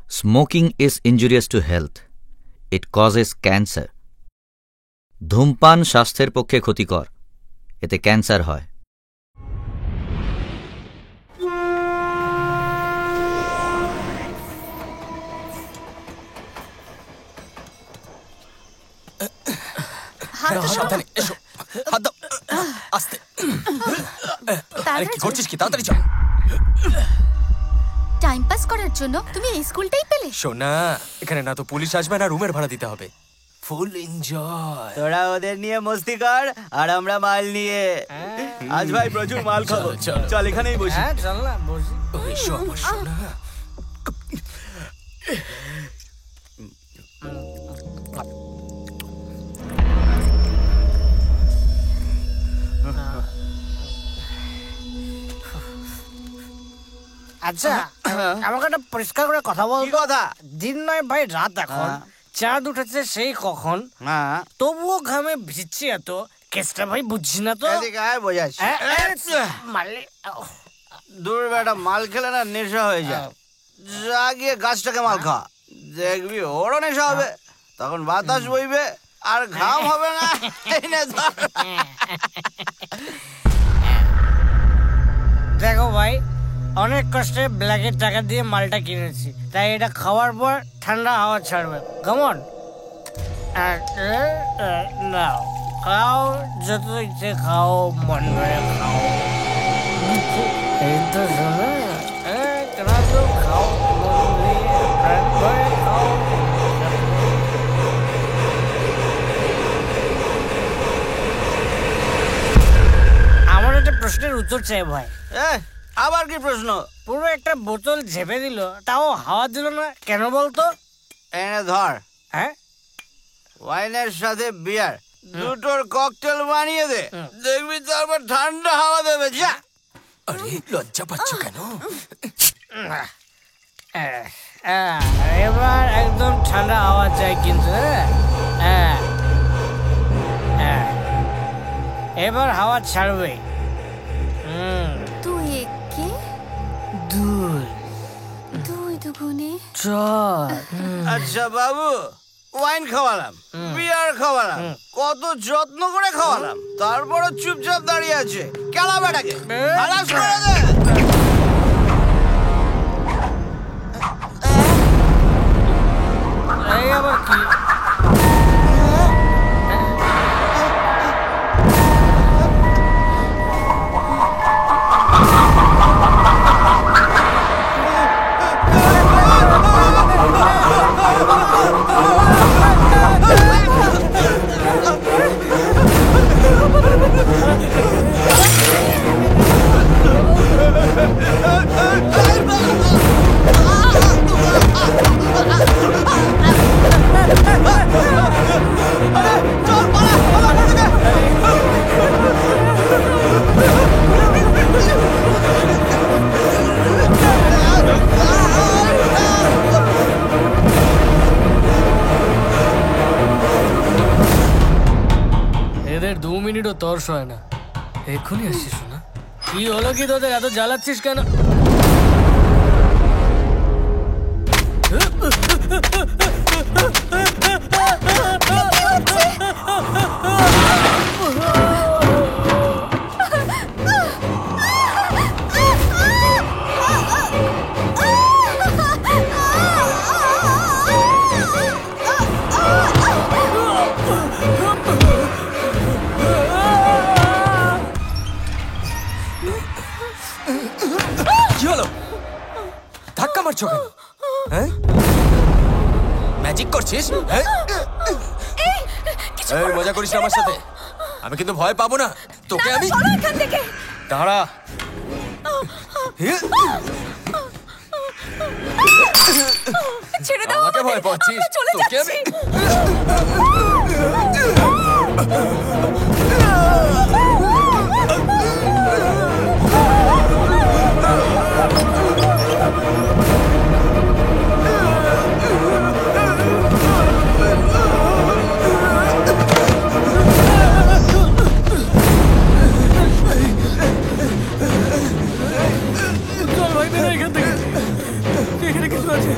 Smoking is injurious to health. It causes cancer. ধূমপান স্বাস্থ্যের পক্ষে ক্ষতিকর, এতে ক্যান্সার হয়। সাবধানে এসো, হাত দাও, আস্তে। আরে কি করছিস, কি তাড়াতাড়ি চল। টাইম পাস করার জন্য তুমি এই স্কুলটাই পেলে? শোনা, এখানে না তো পুলিশ আসবে না রুমের ভাড়া দিতে হবে। Full enjoy. তোরা ওদের নিয়ে মস্তি কর আর আমরা মাল নিয়ে। আজ ভাই প্রচুর মাল খাবো। চল এখানেই বসি। হ্যাঁ চল না বসি। এসো আমার শোনা। আচ্ছা আমাকে একটা পরিষ্কার করে কথা বল। কি কথা? দিন নয় ভাই রাত এখন, চাঁদ উঠেছে সেই কখন, তবুও ঘামে ভিজছি এত, কেসটা ভাই বুঝছি না তো। দূর বেটা, মাল খেলে না নেশা হয়ে যায়। যা গিয়ে গাছটাকে মাল খা, দেখবি ওরও নেশা হবে, তখন বাতাস বইবে আর ঘাম হবে না। দেখো ভাই, অনেক কষ্টে ব্ল্যাকের টাকা দিয়ে মালটা কিনেছি, তাই এটা খাওয়ার পর ঠান্ডা হাওয়া ছাড়বে। কেমন? নাও খাও, যত ইচ্ছে খাও, মন ভরে খাও। এই তো শোনো, তো খাও, মন ভরে খাও। আমার একটা প্রশ্নের উত্তর চাই ভাই। আবার কি প্রশ্ন? পুরো একটা বোতল ঝেপে দিল, তাও হাওয়া দিল না কেন বলতো? এনে ধর। হ্যাঁ, ওয়াইনের সাথে বিয়ার দুটোর ককটেল বানিয়ে দে, দেখবি তারপর ঠান্ডা হাওয়া দেবে। যা। আরে লজ্জা পাচ্ছ কেন? এবার একদম ঠান্ডা হাওয়া চাই কিন্তু। এবার হাওয়া ছাড়বে। তুই একে দুই দুগুণে চল। আচ্ছা বাবু, ওয়াইন খাওয়ালাম, বিয়ার খাওয়ালাম, কত যত্ন করে খাওয়ালাম, তারপরও চুপচাপ দাঁড়িয়ে আছে। কেলা বেটাকে খালাস করে দে। এই আবার কি? এদের 2 মিনিটও তর্স হয় না, এক্ষুনি আসছিস না? কি হলো কি তোদের, এত জ্বালাচ্ছিস কেন? কি হলো? ধাক্কা মারছো কেন? হ্যাঁ, ম্যাজিক করছিস? এই মজা করিস না আমার সাথে, আমি কিন্তু ভয় পাবো না তোকে। আমি দাঁড়া। আমাকে ভয় পাচ্ছিস? তোকে আমি চল ভাই, বেরো এখান থেকে, এখানে কিছু আছে।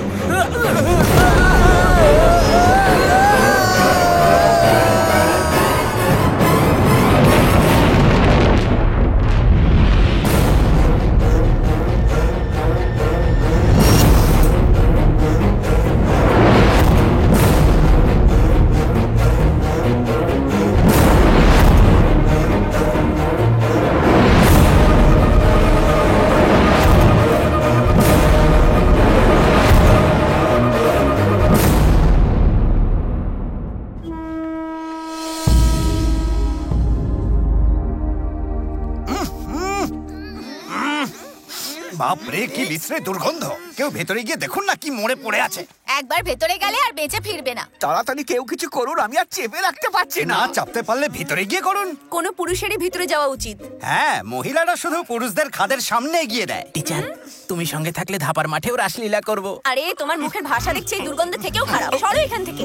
বাপরে কি বিশ্রী দুর্গন্ধ। কেউ ভেতরে গিয়ে দেখুন না কি মরে পড়ে আছে। একবার ভেতরে গেলে আর বেঁচে ফিরবে না। তাড়াতাড়ি কেউ কিছু করুন, আমি আর চেপে রাখতে পারছি না। চাপতে পারলে ভিতরে গিয়ে করুন। কোনো পুরুষেরই ভিতরে যাওয়া উচিত। হ্যাঁ, মহিলারা শুধু পুরুষদের খাদের সামনে এগিয়ে দেয়। টিচার, তুমি সঙ্গে থাকলে ধাপার মাঠেও রাসলীলা করব। আরে তোমার মুখের ভাষা দেখছি এই দুর্গন্ধ থেকেও খারাপ। সরো এখান থেকে।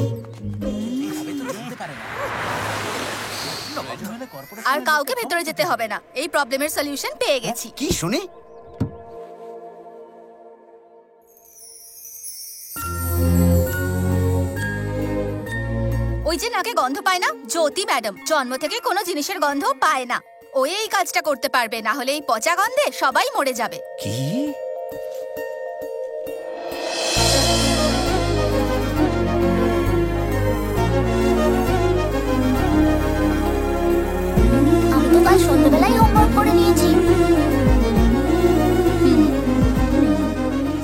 আর কাউকে ভেতরে যেতে হবে না, এই প্রবলেমের সলিউশন পেয়ে গেছি। কি শুনি? ওই যে নাকে গন্ধ পায় না, জ্যোতি ম্যাডাম জন্ম থেকে কোনো জিনিসের গন্ধ পায় না। ওই এই কাজটা করতে পারবে, না হলে এই পচা গন্ধে সবাই মরে যাবে। কি? আমি তো কাল সন্ধ্যাবেলায় হোমওয়ার্ক করে নিয়েছি।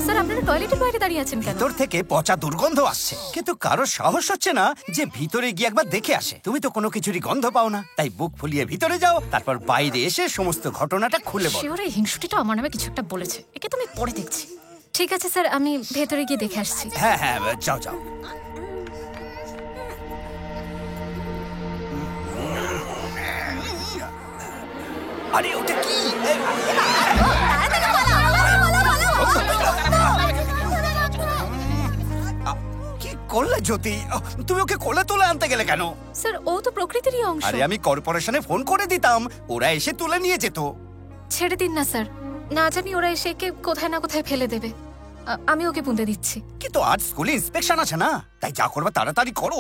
স্যার, আপনারা টয়লেটের বাইরে দাঁড়িয়ে আছেন কেন? ভিতর থেকে পচা দুর্গন্ধ আসছে, কিন্তু কারো সাহস হচ্ছে না যে ভিতরে গিয়ে একবার দেখে আসে। তুমি তো কোনো কিছুরই গন্ধ পাও না, তাই বুক ফুলিয়ে ভিতরে যাও, তারপর বাইরে এসে সমস্ত ঘটনাটা খুলে বলো। শিওর এই হিংসুটিটা আমার নামে কিছু একটা বলেছে। একে তো আমি পরে দেখছি। ঠিক আছে স্যার, আমি ভেতরে গিয়ে দেখে আসছি। হ্যাঁ হ্যাঁ, যাও যাও। আরে ওটা কি? কি করলে জ্যোতি? তুমি ওকে কোলে তুলে আনতে গেলে কেন? স্যার, ও তো প্রকৃতিরই অংশ। আরে আমি কর্পোরেশনে ফোন করে দিতাম, ওরা এসে তুলে নিয়ে যেত। ছেড়ে দিন না স্যার, না জানি ওরা এসে একে কোথায় না কোথায় ফেলে দেবে। আমি ওকে পুঁতে দিচ্ছি। কিন্তু আজ স্কুলে ইন্সপেকশন আছে না, তাই যা করবে তাড়াতাড়ি করো।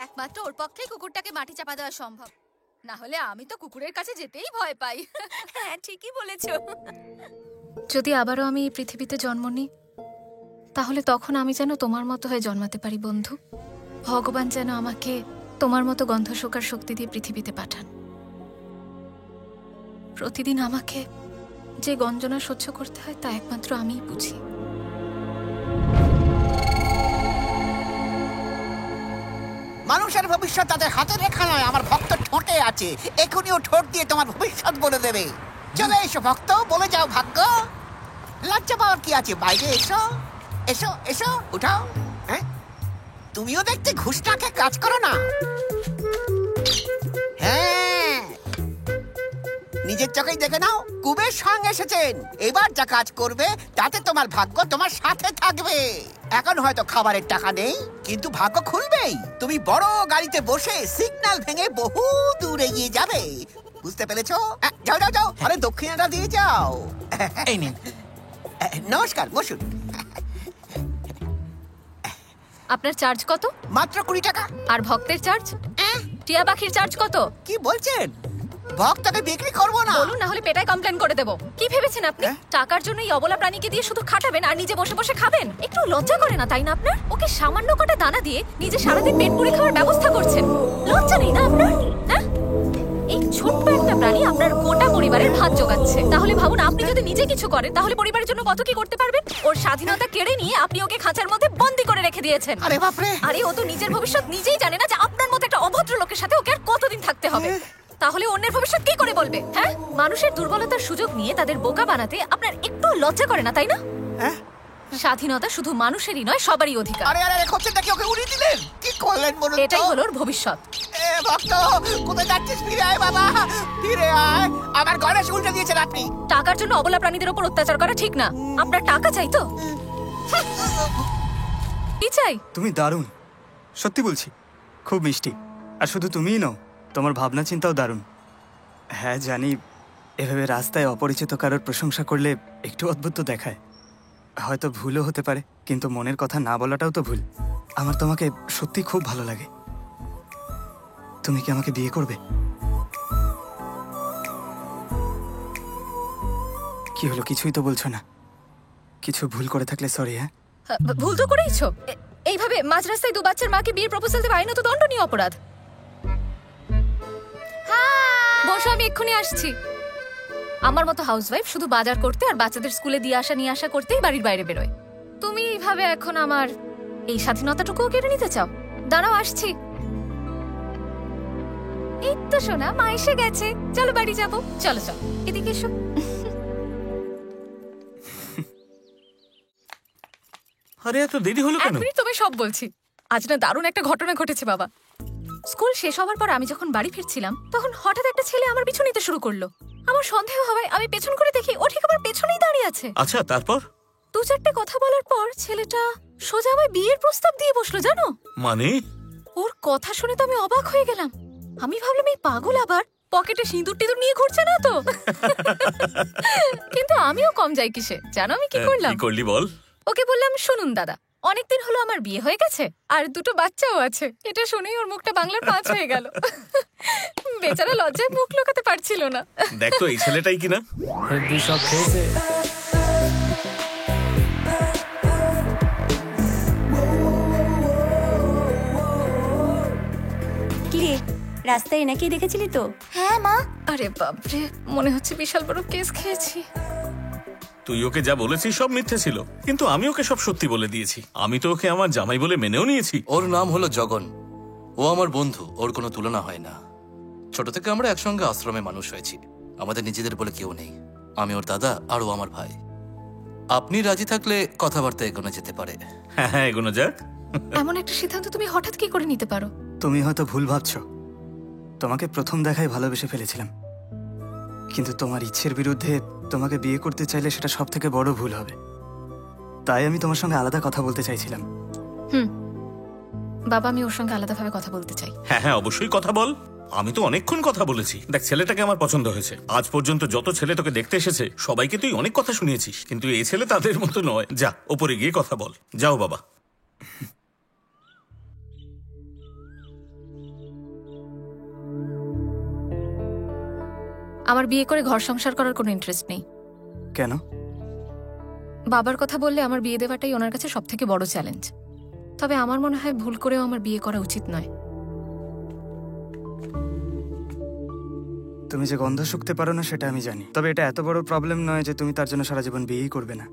একমাত্র ওর পক্ষেই কুকুরটাকে মাটি চাপা দেওয়া সম্ভব, না হলে আমি তো কুকুরের কাছে যেতেই ভয় পাই। হ্যাঁ, ঠিকই বলেছো। যদি আবারও আমি এই পৃথিবীতে জন্ম নিই, তাহলে তখন আমি যেন তোমার মতো হয়ে জন্মাতে পারি বন্ধু। ভগবান যেন আমাকে তোমার মতো গন্ধ শোকার শক্তি দিয়ে পৃথিবীতে পাঠান। প্রতিদিন আমাকে যে গঞ্জনা সহ্য করতে হয় তা একমাত্র আমিই বুঝি। মানুষের ভবিষ্যৎ তাদের হাতে রেখা নয়, আমার ভক্ত ঠোঁটে আছে। এখনই ও ঠোঁট দিয়ে তোমার ভবিষ্যৎ বলে দেবে। চলে এসো ভক্ত, বলে যাও ভাগ্য। লজ্জা পাওয়ার কি আছে? বাইরে এসো, এসো এসো, উঠাও। হ্যাঁ, তুমিও দেখতে ঘুষটাকে কাজ করো না। হ্যাঁ, নিজের চোখেই দেখে নাও, কুবের সঙ্গে এসেছেন। এবার যা কাজ করবে তাতে তোমার ভাগ্য তোমার সাথে থাকবে। এখন হয়তো খাবারের টাকা নেই, কিন্তু ভাগ্য খুলবেই। তুমি বড় গাড়িতে বসে সিগন্যাল ভেঙে বহু দূরে গিয়ে যাবে। বুঝতে পেরেছো? যাও যাও যাও, আরে দক্ষিণাটা দিয়ে যাও। এই নিন। নমস্কার, বসুন। আপনার চার্জ কত? মাত্র 20 টাকা। আর ভক্তের চার্জ? টিয়া পাখির চার্জ কত? কি বলছেন? ভক্তকে বিক্রি করবো না। বলুন, না হলে পেটায় কমপ্লেন করে দেবো। কি ভেবেছেন আপনি টাকার জন্য এই অবলা প্রাণীকে দিয়ে শুধু খাটাবেন আর নিজে বসে বসে খাবেন? একটু লজ্জা করে না, তাই না আপনার? ওকে সামান্য কটা দানা দিয়ে নিজে সারাদিন পেট পুরি খাওয়ার ব্যবস্থা করছেন। লজ্জা নেই না আপনার? হ্যাঁ, এই ছোট্ট একটা প্রাণী আপনার গোটা পরিবারের ভাত জোগাচ্ছে। তাহলে ভাবুন, আপনি যদি নিজে কিছু করেন তাহলে পরিবারের জন্য কত কি করতে পারবেন। ওর স্বাধীনতা কেড়ে নিয়ে আপনি ওকে খাঁচার মধ্যে বন্দি করে রেখে দিয়েছেন। আরে বাপরে! আরে ও তো নিজের ভবিষ্যৎ নিজেই জানে না যে আপনার মতো একটা অভদ্র লোকের সাথে ওকে আর কতদিন থাকতে হবে। তাহলে অন্যের ভবিষ্যৎ কি করে বলবে? হ্যাঁ, মানুষের দুর্বলতার সুযোগ নিয়ে তাদের বোকা বানাতে আপনার একটু লজ্জা করে না, তাই না? স্বাধীনতা শুধু মানুষেরই নয়, সবারই অধিকার। আরে আরে, খোঁজটা কি ওকে উড়িয়ে দিলেন? কি করলেন বলুন তো? এটাই হলো ওর ভবিষ্যৎ। ভক্ত, কোথায় যাচ্ছিস? ফিরে আয় বাবা, ফিরে আয়। আমার ঘরে উল্টে দিয়েছেন আপনি। টাকার জন্য অবলা প্রাণীদের উপর অত্যাচার করা ঠিক না। আপনার টাকা চাই তো? কি চাই? তুমি দারুণ, সত্যি বলছি, খুব মিষ্টি। আর শুধু তুমিই নও, তোমার ভাবনা চিন্তাও দারুণ। হ্যাঁ জানি, এভাবে রাস্তায় অপরিচিত কারোর প্রশংসা করলে একটু অদ্ভুত দেখায়। হয়তো ভুলও হতে পারে, কিন্তু মনের কথা না বলাটাও তো ভুল। আমার তোমাকে সত্যি খুব ভালো লাগে। তুমি কি আমাকে বিয়ে করবে? কি হলো, কিছুই তো বলছো না? কিছু ভুল করে থাকলে সরি। হ্যাঁ, ভুল তো করেইছো। এইভাবে মাঝ রাস্তায় দু বাচ্চার মাকে বিয়ের প্রপোজাল দেওয়া আইনত দণ্ডনীয় অপরাধ। বসো, আমি এক্ষুনি আসছি। আমার মতো হাউসওয়াইফ শুধু বাজার করতে আর বাচ্চাদের স্কুলে দিয়ে আসা নিয়ে আসা করতেই বাড়ির বাইরে বেরোয়। তুমি এইভাবে এখন আমার এই স্বাধীনতাটুকুও কেড়ে নিতে চাও? দাঁড়াও, আসছি। এই তো শোনা, মা এসে গেছে। চলো বাড়ি যাবো। চলো চলো, এদিকে এসো। আরে এত দেরি হলো কেন? এখনই তোমায় সব বলছি। আজ না দারুণ একটা ঘটনা ঘটেছে বাবা। স্কুল শেষ হওয়ার পর আমি যখন বাড়ি ফিরছিলাম, তখন হঠাৎ একটা ছেলে আমার পিছু নিতে শুরু করলো। আমার সন্দেহ হয়, আমি পেছন করে দেখি ও ঠিক আমার পেছনেই দাঁড়িয়ে আছে। আচ্ছা, তারপর? দু চারটে কথা বলার পর ছেলেটা সোজা আমায় বিয়ের প্রস্তাব দিয়ে বসলো, জানো? মানে? ওর কথা শুনে তো আমি অবাক হয়ে গেলাম। আমি ভাবলাম এই পাগল আবার পকেটে সিঁদুর টিঁদুর নিয়ে ঘুরছে না তো। কিন্তু আমিও কম যাই কিসে, জানো আমি কি করলাম? কি করলি বল? ওকে বললাম, শুনুন দাদা, অনেকদিন হলো আমার বিয়ে হয়ে গেছে আর দুটো বাচ্চাও আছে। এটা শুনেই ওর মুখটা বাংলার 5 হয়ে গেল। বেচারা লজ্জায় মুখ লুকাতে পারছিল না। দেখ তো এই ছেলেটাই কিনা। সব খেয়েছে। কিরে, রাস্তায় এনাকেই দেখেছিলি তো? হ্যাঁ মা। আরে বাপরে, মনে হচ্ছে বিশাল বড় কেস খেয়েছি। তুই ওকে যা বলেছিস সব মিথ্যে ছিল, কিন্তু আমি ওকে সব সত্যি বলে দিয়েছি। আমি তো ওকে আমার জামাই বলে মেনেও নিয়েছি। ওর নাম হলো জগন। ও আমার বন্ধু, ওর কোনো তুলনা হয় না। ছোট থেকে আমরা একসঙ্গে আশ্রমে মানুষ হয়েছি। আমাদের নিজেদের বলে কেউ নেই। আমি ওর দাদা আর ও আমার ভাই। আপনি রাজি থাকলে কথাবার্তা এগোনো যেতে পারে। হ্যাঁ, এগোনো যাক। এমন একটা সিদ্ধান্ত তুমি হঠাৎ কি করে নিতে পারো? তুমি হয়তো ভুল ভাবছো। তোমাকে প্রথম দেখায় ভালোবেসে ফেলেছিলাম, কিন্তু তোমার ইচ্ছের বিরুদ্ধে তোমাকে বিয়ে করতে চাইলে সেটা সব থেকে বড় ভুল হবে। তাই আমি তোমার সঙ্গে আলাদা কথা বলতে চাইছিলাম। বাবা, আমি ওর সঙ্গে আলাদাভাবে কথা বলতে চাই। হ্যাঁ হ্যাঁ, অবশ্যই কথা বল। আমি তো অনেকক্ষণ কথা বলেছি। দেখ, ছেলেটাকে আমার পছন্দ হয়েছে। আজ পর্যন্ত যত ছেলে তোকে দেখতে এসেছে সবাইকে তুই অনেক কথা শুনিয়েছিস, কিন্তু এই ছেলে তাদের মতো নয়। যা, ওপরে গিয়ে কথা বল। যাও বাবা। আমার বিয়ে করে ঘর সংসার করার কোনো ইন্টারেস্ট নেই। কেন? বাবার কথা বললে আমার বিয়ে দেওয়াটাই ওনার কাছে সব থেকে বড় চ্যালেঞ্জ। তবে আমার মনে হয় ভুল করেও আমার বিয়ে করা উচিত নয়। তুমি যে গন্ধ শুকতে পারো না সেটা আমি জানি, তবে এটা এত বড় প্রবলেম নয় যে তুমি তার জন্য সারা জীবন বিয়েই করবে না।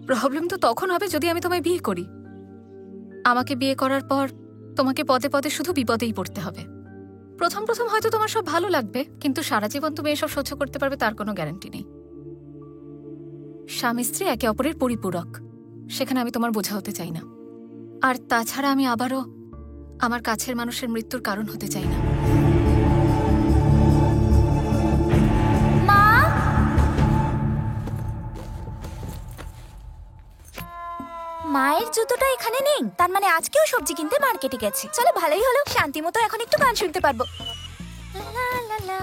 প্রবলেম তো তখন হবে যদি আমি তোমায় বিয়ে করি। আমাকে বিয়ে করার পর তোমাকে পদে পদে শুধু বিপদেই পড়তে হবে। প্রথম প্রথম হয়তো তোমার সব ভালো লাগবে, কিন্তু সারা জীবন তুমি এসব সহ্য করতে পারবে তার কোনো গ্যারান্টি নেই। স্বামী স্ত্রী একে অপরের পরিপূরক, সেখানে আমি তোমার বোঝা হতে চাই না। আর তাছাড়া আমি আবারও আমার কাছের মানুষের মৃত্যুর কারণ হতে চাই না। মা, মায়ের জুতোটা এখানে নেই, তার মানে আজকেও সবজি কিনতে মার্কেটে গেছে। চলো, ভালোই হলো, শান্তি মতো এখন একটু গান শুনতে পারবো। লা লা লা,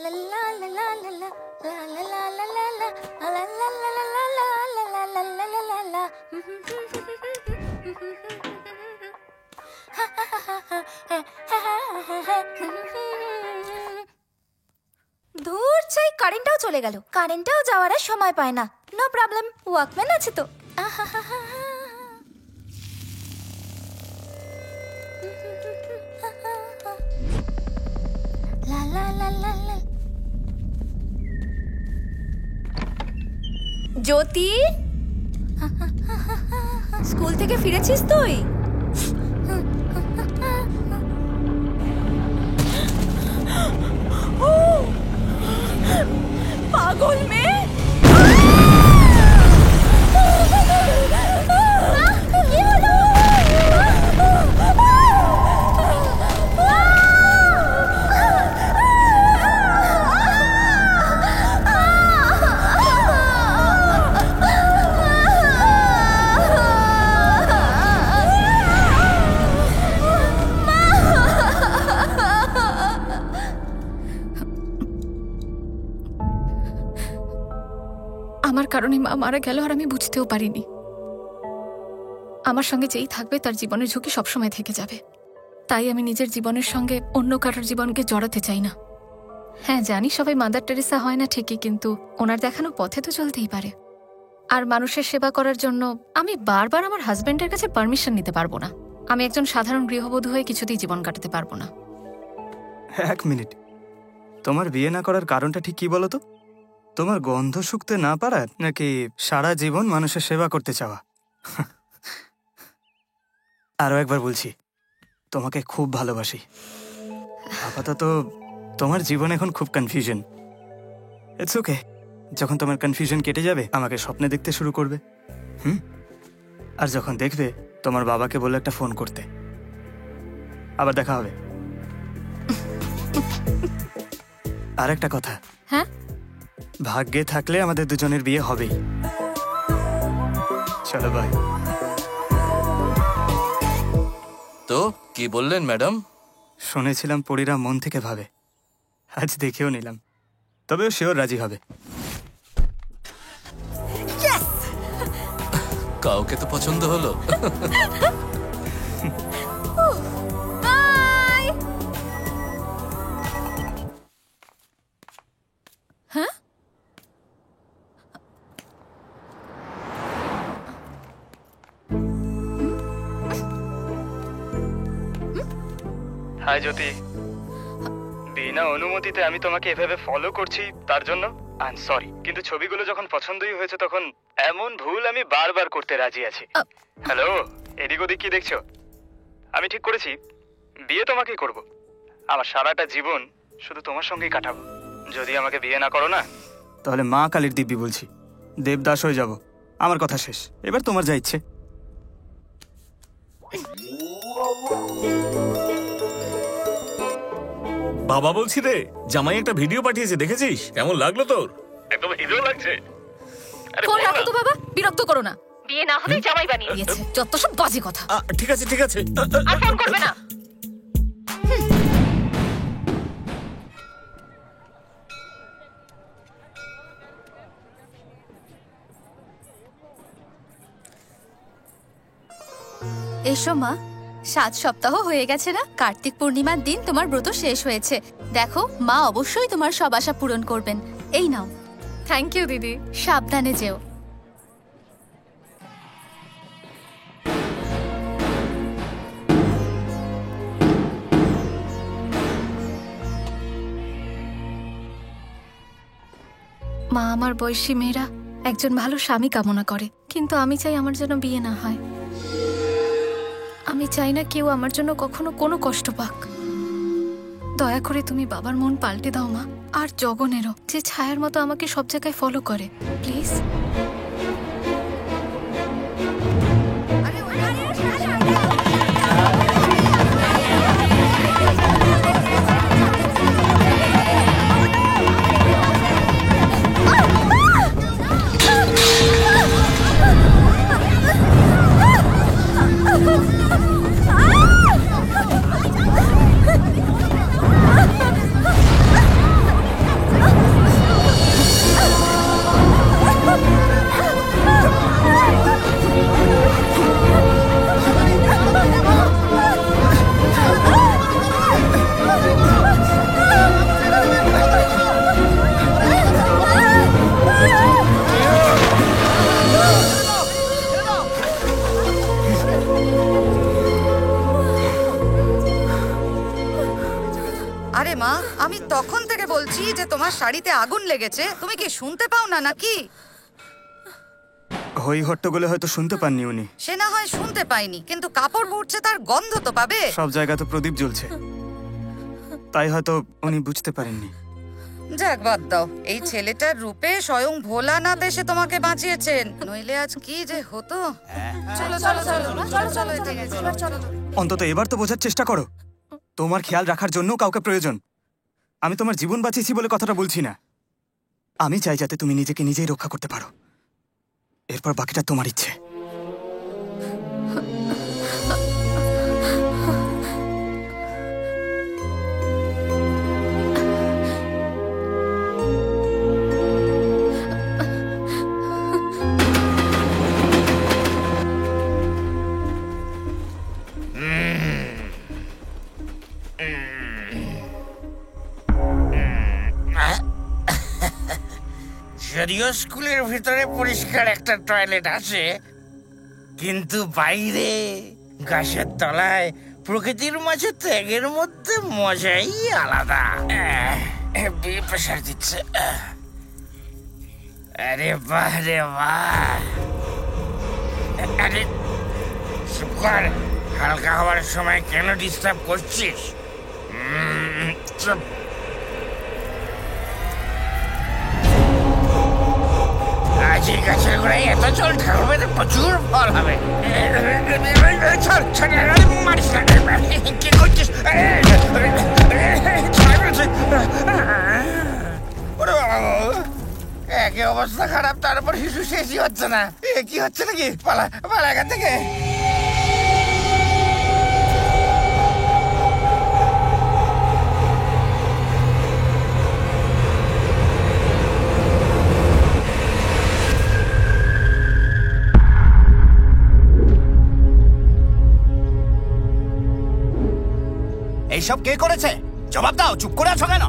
লা লা লা লা লা লা, লা লা লা লা লা লা, লা লা লা লা লা লা, লা লা লা লা লা লা। ধুর চাই, কারেন্টটাও চলে গেল। কারেন্টটাও যাওয়ার আর সময় পায় না। নো প্রবলেম, ওয়াকম্যান আছে তো। লা লা লা লা লা। জ্যোতি, স্কুল থেকে ফিরেছিস তুই? পাগল মেয়ে। আমার কারণে মা মারা গেল আর আমি বুঝতেও পারিনি। আমার সঙ্গে যেই থাকবে তার জীবনের ঝুঁকি সবসময় থেকে যাবে। তাই আমি নিজের জীবনের সঙ্গে অন্য কারোর জীবনকে জড়াতে চাই না। হ্যাঁ জানি সবাই মাদার টেরেসা হয় না ঠিকই, কিন্তু ওনার দেখানো পথে তো চলতেই পারে। আর মানুষের সেবা করার জন্য আমি বারবার আমার হাজবেন্ডের কাছে পারমিশন নিতে পারবো না। আমি একজন সাধারণ গৃহবধূ হয়ে কিছুতেই জীবন কাটাতে পারবো না। এক মিনিট, তোমার বিয়ে না করার কারণটা ঠিক কি বলো তো? তোমার গন্ধ শুকতে না পারার, নাকি সারা জীবন মানুষের সেবা করতে চাওয়া? আরো একবার বলছি, তোমাকে খুব ভালোবাসি। আপাতত তোমার জীবন এখন খুব কনফিউশন। ইটস ওকে, যখন তোমার কনফিউশন কেটে যাবে আমাকে স্বপ্নে দেখতে শুরু করবে। আর যখন দেখবে, তোমার বাবাকে বলে একটা ফোন করতে। আবার দেখা হবে। আর একটা কথা, হ্যাঁ, ভাগ্যে থাকলে আমাদের দুজনের বিয়ে হবেই। চলো বাই। তো কি বললেন ম্যাডাম? শুনেছিলাম পরীরা মন থেকে ভাবে, আজ দেখেও নিলাম। তবেও শিওর রাজি হবে। কাউকে তো পছন্দ হলো। বাই। হ্যাঁ, হাই জ্যোতি, বিনা অনুমতিতে আমি তোমাকে এভাবে ফলো করছি তার জন্য আই এম সরি, কিন্তু ছবিগুলো যখন পছন্দই হয়েছে তখন এমন ভুল আমি বারবার করতে রাজি আছি। হ্যালো, এদিক ওদিক কি দেখছো? আমি ঠিক করেছি বিয়ে তোমাকেই করব। আমার সারাটা জীবন শুধু তোমার সঙ্গেই কাটাবো। যদি আমাকে বিয়ে না করো না, তাহলে মা কালীর দিব্যি বলছি দেবদাস হয়ে যাব। আমার কথা শেষ, এবার তোমার যা ইচ্ছে। বাবা বলছি রে, জামাই একটা ভিডিও পাঠিয়েছে, দেখেছিস? কেমন লাগলো তোর? একদম হিরো লাগছে। ফোন রাখো তো বাবা, বিরক্ত করো না। বিয়ে না হলে জামাই বানিয়ে দিয়েছে, যত সব বাজে কথা। ঠিক আছে ঠিক আছে, আর ফোন করবে না। এসো মা, 7 সপ্তাহ হয়ে গেছে না? কার্তিক পূর্ণিমার দিন তোমার ব্রত শেষ হয়েছে। দেখো, মা অবশ্যই তোমার সব আশা পূরণ করবেন। এই নাও। থ্যাংক ইউ দিদি। সাবধানে যেও। মা আমার বয়সী মেয়েরা একজন ভালো স্বামী কামনা করে, কিন্তু আমি চাই আমার জন্য বিয়ে না হয়। আমি চাই না কেউ আমার জন্য কখনো কোনো কষ্ট পাক। দয়া করে তুমি বাবার মন পাল্টে দাও মা, আর জগনেরও, যে ছায়ার মতো আমাকে সব জায়গায় ফলো করে। প্লিজ। আরে মা, আমি তখন থেকে বলছি যে তোমার শাড়িতে আগুন লেগেছে, তুমি কি শুনতে পাও না নাকি? হই হট্টগোলে হয়তো শুনতে পাননি উনি। সে না হয় শুনতে পাইনি, কিন্তু কাপড় পুড়ছে তার গন্ধ তো পাবে। সব জায়গা তো প্রদীপ জ্বলছে, তাই হয়তো উনি বুঝতে পারেননি। যাক, বাদ দাও। এই ছেলেটার রূপে স্বয়ং ভোলানাথ এসে তোমাকে বাঁচিয়েছেন, নইলে আজ কি যে হতো। চলো চলো চলো চলো চলো, এবার চলো। অন্তত এবার তো বোঝার চেষ্টা করো, তোমার খেয়াল রাখার জন্য কাউকে প্রয়োজন। আমি তোমার জীবন বাঁচিয়েছি বলে কথাটা বলছি না। আমি চাই যাতে তুমি নিজেকে নিজেই রক্ষা করতে পারো। এরপর বাকিটা তোমার ইচ্ছে। যদিও স্কুলের ভিতরে পরিষ্কার একটা টয়লেট আছে, কিন্তু বাইরে গাছের তলায় প্রকৃতির মাঝে ত্যাগের মধ্যে মজাই আলাদা। প্রেশার দিচ্ছে। আরে বাহ রে বাহ। আরে চুপ কর, হালকা হওয়ার সময় কেন ডিস্টার্ব করছিস? চুপ। আজ এই গাছের গোড়ায় এত জল ঢালবে তো প্রচুর ফল হবে। মারিস না, কি করছিস? একে অবস্থা খারাপ, তার উপর শিশু শেষই হচ্ছে না। এ কি হচ্ছে নাকি? পালা পালা এখান থেকে। এইসব কে করেছে? জবাব দাও, চুপ করে আছো কেন?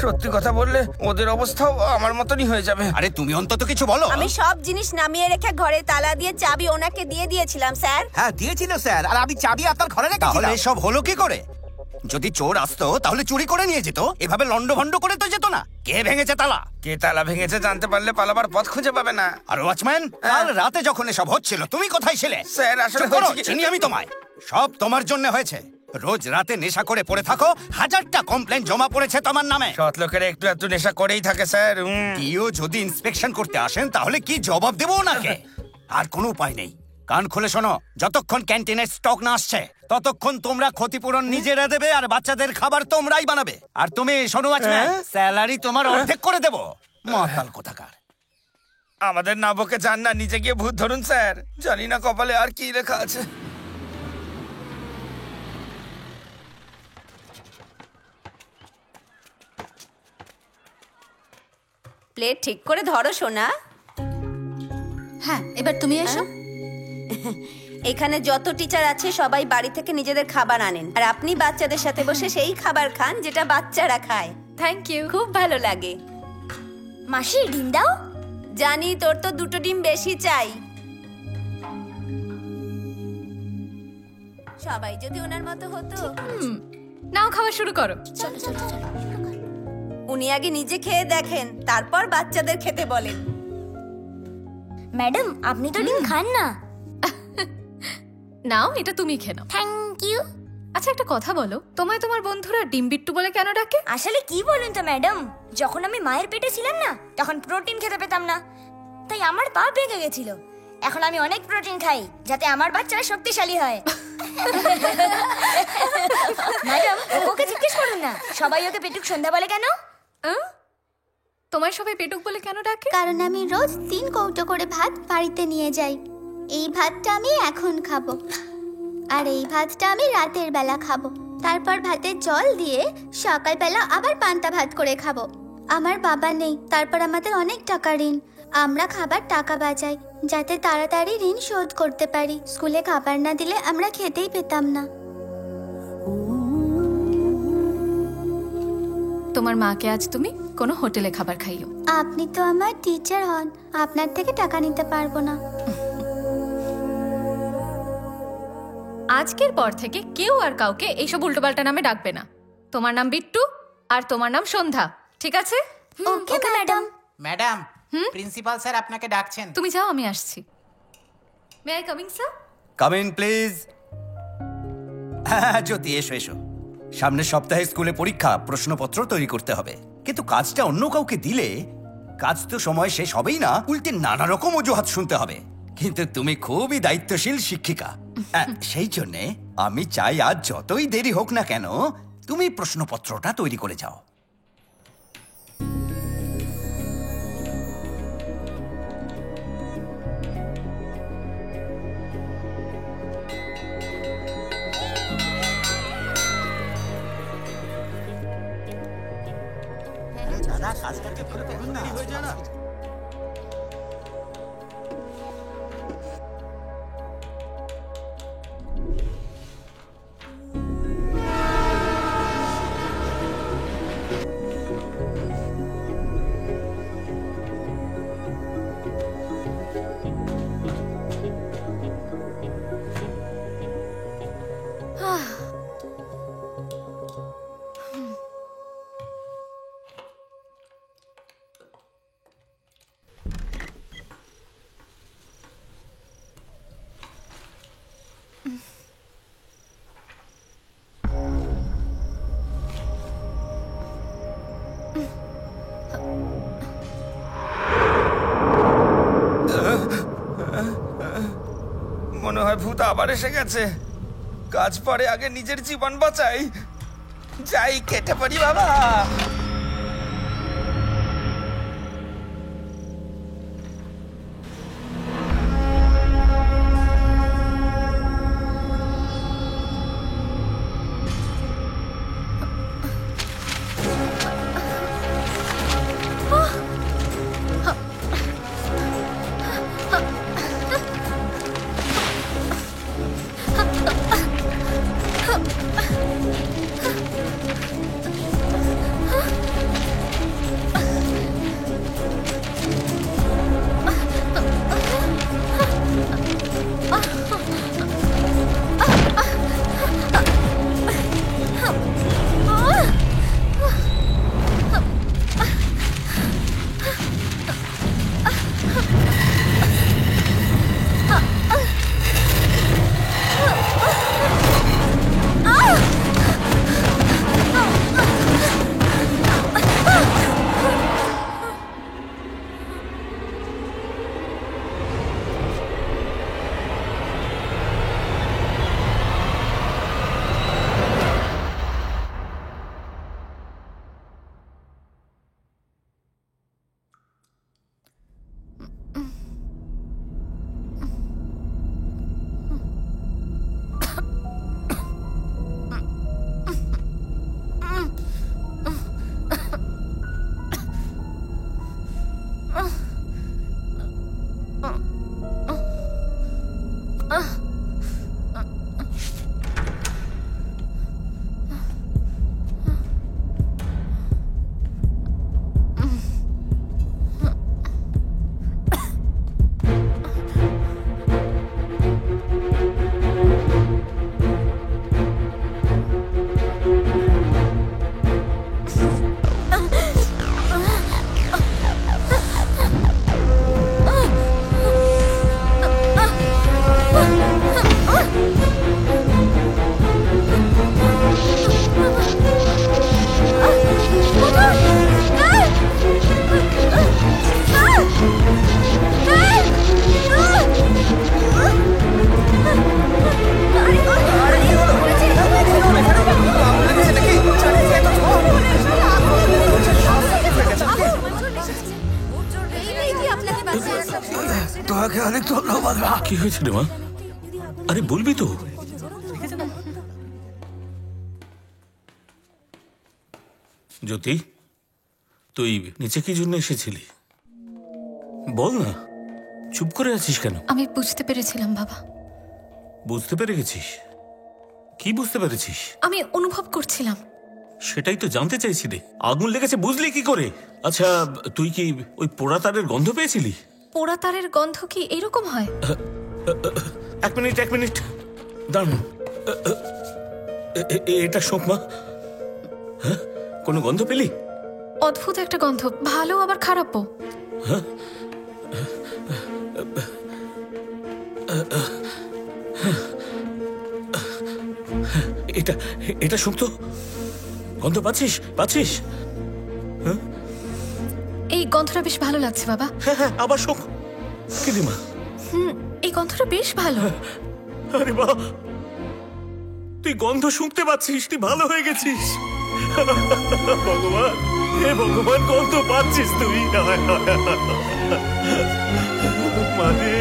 সত্যি কথা বললে ওদের অবস্থাও আমার মতনই হয়ে যাবে। আরে তুমি অন্তত কিছু বলো। আমি সব জিনিস নামিয়ে রেখে ঘরে তালা দিয়ে চাবি ওনাকে দিয়ে দিয়েছিলাম স্যার। হ্যাঁ দিয়েছিল স্যার, আর আমি চাবি আপনার ঘরে রেখেছিলাম। তাহলে এসব হলো কি করে? যদি চোর আসতো তাহলে চুরি করে নিয়ে যেত, এভাবে লন্ডভন্ড করে তো যেত না। কে ভেঙেছে তালা? কে তালা ভেঙেছে জানতে পারলে পালাবার পথ খুঁজে পাবে না। আর ওয়াচম্যান, কাল রাতে যখন এসব হচ্ছিল তুমি কোথায় ছিলে? স্যার আসলে চুপ করো, চিনি আমি তোমায়। সব তোমার জন্য হয়েছে। রোজ রাতে নেশা করে পড়ে থাকো, হাজারটা কমপ্লেন জমা পড়েছে তোমার নামে। সৎ লোকেরা একটু একটু নেশা করেই থাকে স্যার। কিও যদি ইন্সপেকশন করতে আসেন তাহলে কি জবাব দেবো ওনাকে? আর কোনো উপায় নেই। কান খুলে শোনো, যতক্ষণ ক্যান্টিনের স্টক না আসছে ততক্ষণ তোমরা ক্ষতিপূরণ নিজেরা দেবে, আর বাচ্চাদের খাবার তোমরাই বানাবে। আর তুমি শোনো ওয়াচম্যান, স্যালারি তোমার অর্ধেক করে দেবো। মাতাল কোথাকার। আমাদের না বকে যান না, নিচে গিয়ে ভূত ধরুন স্যার। জানি না কপালে আর কি লেখা আছে। প্লেট ঠিক করে ধরো সোনা। হ্যাঁ, এবার তুমি এসো। এখানে যত টিচার আছে সবাই বাড়ি থেকে নিজেদের খাবার আনেন, আর আপনি বাচ্চাদের সাথে বসে সেই খাবার খান যেটা বাচ্চারা খায়। Thank you. খুব ভালো লাগে। মাসি ডিম দাও। জানি তোর তো দুটো ডিম বেশি চাই। সবাই যদি ওনার মতো হতো। নাও খাওয়া শুরু করো। চলো চলো চলো। উনি আগে নিজে খেয়ে দেখেন, তারপর বাচ্চাদের খেতে বলেন। ম্যাডাম আপনি তো ডিম খান না। নাও, এটা তুমি খেয়ে নাও। Thank you. আচ্ছা একটা কথা বলো, তোমায় তোমার বন্ধুরা ডিম বিট্টু বলে কেন ডাকে? আসলে কি বলুন তো ম্যাডাম, যখন আমি মায়ের পেটে ছিলাম না তখন প্রোটিন খেতে পেতাম না, তাই আমার পা ভেঙে গেছিল। এখন আমি অনেক প্রোটিন খাই যাতে আমার বাচ্চারা শক্তিশালী হয়। ম্যাডাম ওকে জিজ্ঞেস করুন না, সবাই ওকে পেটুক সন্ধ্যা বলে কেন? তোমায় সবাই পেটুক বলে কেন ডাকে? কারণ আমি রোজ 3 কৌটো করে ভাত বাড়িতে নিয়ে যাই। এই ভাতটা আমি এখন খাবো, আর এই ভাতটা আমি রাতের বেলা খাবো। তারপর ভাতের জল দিয়ে সকালবেলা আবার পান্তা ভাত করে খাবো। আমার বাবা নেই, তারপর আমাদের অনেক টাকা ঋণ। আমরা খাবার টাকা বাঁচাই যাতে তাড়াতাড়ি ঋণ শোধ করতে পারি। স্কুলে খাবার না দিলে আমরা খেতেই পেতাম না। তোমার মাকে আজ তুমি কোনো হোটেলে খাবার খাইও। আপনি তো আমার টিচার হন, আপনার থেকে টাকা নিতে পারবো না। আজকের পর থেকে কেউ আর কাউকে এইসব উল্টোপাল্টা নামে ডাকবে না। তোমার নাম বিট্টু আর তোমার নাম সন্ধ্যা, ঠিক আছে? Okay madam. Madam, principal sir আপনাকে ডাকছেন। তুমি যাও, আমি আসছি। May I coming sir? Come in please. হ্যাঁ জ্যোতি, এসো এসো। সামনের সপ্তাহে স্কুলে পরীক্ষা, প্রশ্নপত্র তৈরি করতে হবে। কিন্তু কাজটা অন্য কাউকে দিলে কাজ তো সময় শেষ হবেই না, উল্টে নানা রকম অজুহাত শুনতে হবে। কিন্তু তুমি খুবই দায়িত্বশীল শিক্ষিকা, সেই জন্যে আমি চাই আজ যতই দেরি হোক না কেন তুমি প্রশ্নপত্রটা তৈরি করে যাও। হয় ভূত আবার এসে গেছে। কাজ পরে আগে নিজের জীবন বাঁচাই। যাই কেটে পড়ি বাবা। তোমাকে অনেক ধন্যবাদ। কি হয়েছে রে মা? আরে বলবি তো। জ্যোতি, তুই নিচে কি জন্য এসেছিলি বল না, চুপ করে আছিস কেন? আমি বুঝতে পেরেছিলাম বাবা। বুঝতে পেরে গেছিস? কি বুঝতে পেরেছিস? আমি অনুভব করছিলাম। সেটাই তো জানতে চাইছি রে, আগুন লেগেছে বুঝলি কি করে? আচ্ছা, তুই কি ওই পোড়া তারের গন্ধ পেয়েছিলি? পোড়া তারের গন্ধ কি এরকম হয়? এক মিনিট দাঁড়ান। এটা শোক মা, হ্যাঁ কোনো গন্ধ পেলি? অদ্ভুত একটা গন্ধ, ভালো আবার খারাপও। হ্যাঁ এটা শোক তো, গন্ধ পাচ্ছিস? এই গন্ধটা বেশ ভালো লাগছে বাবা। হ্যাঁ আবার শোক কি রে মা? এই গন্ধটা বেশ ভালো। আরে বাহ, তুই গন্ধ শুনতে পাচ্ছিস, তুই ভালো হয়ে গেছিস। ভগবান, হে ভগবান, গন্ধ পাচ্ছিস তুই। মানে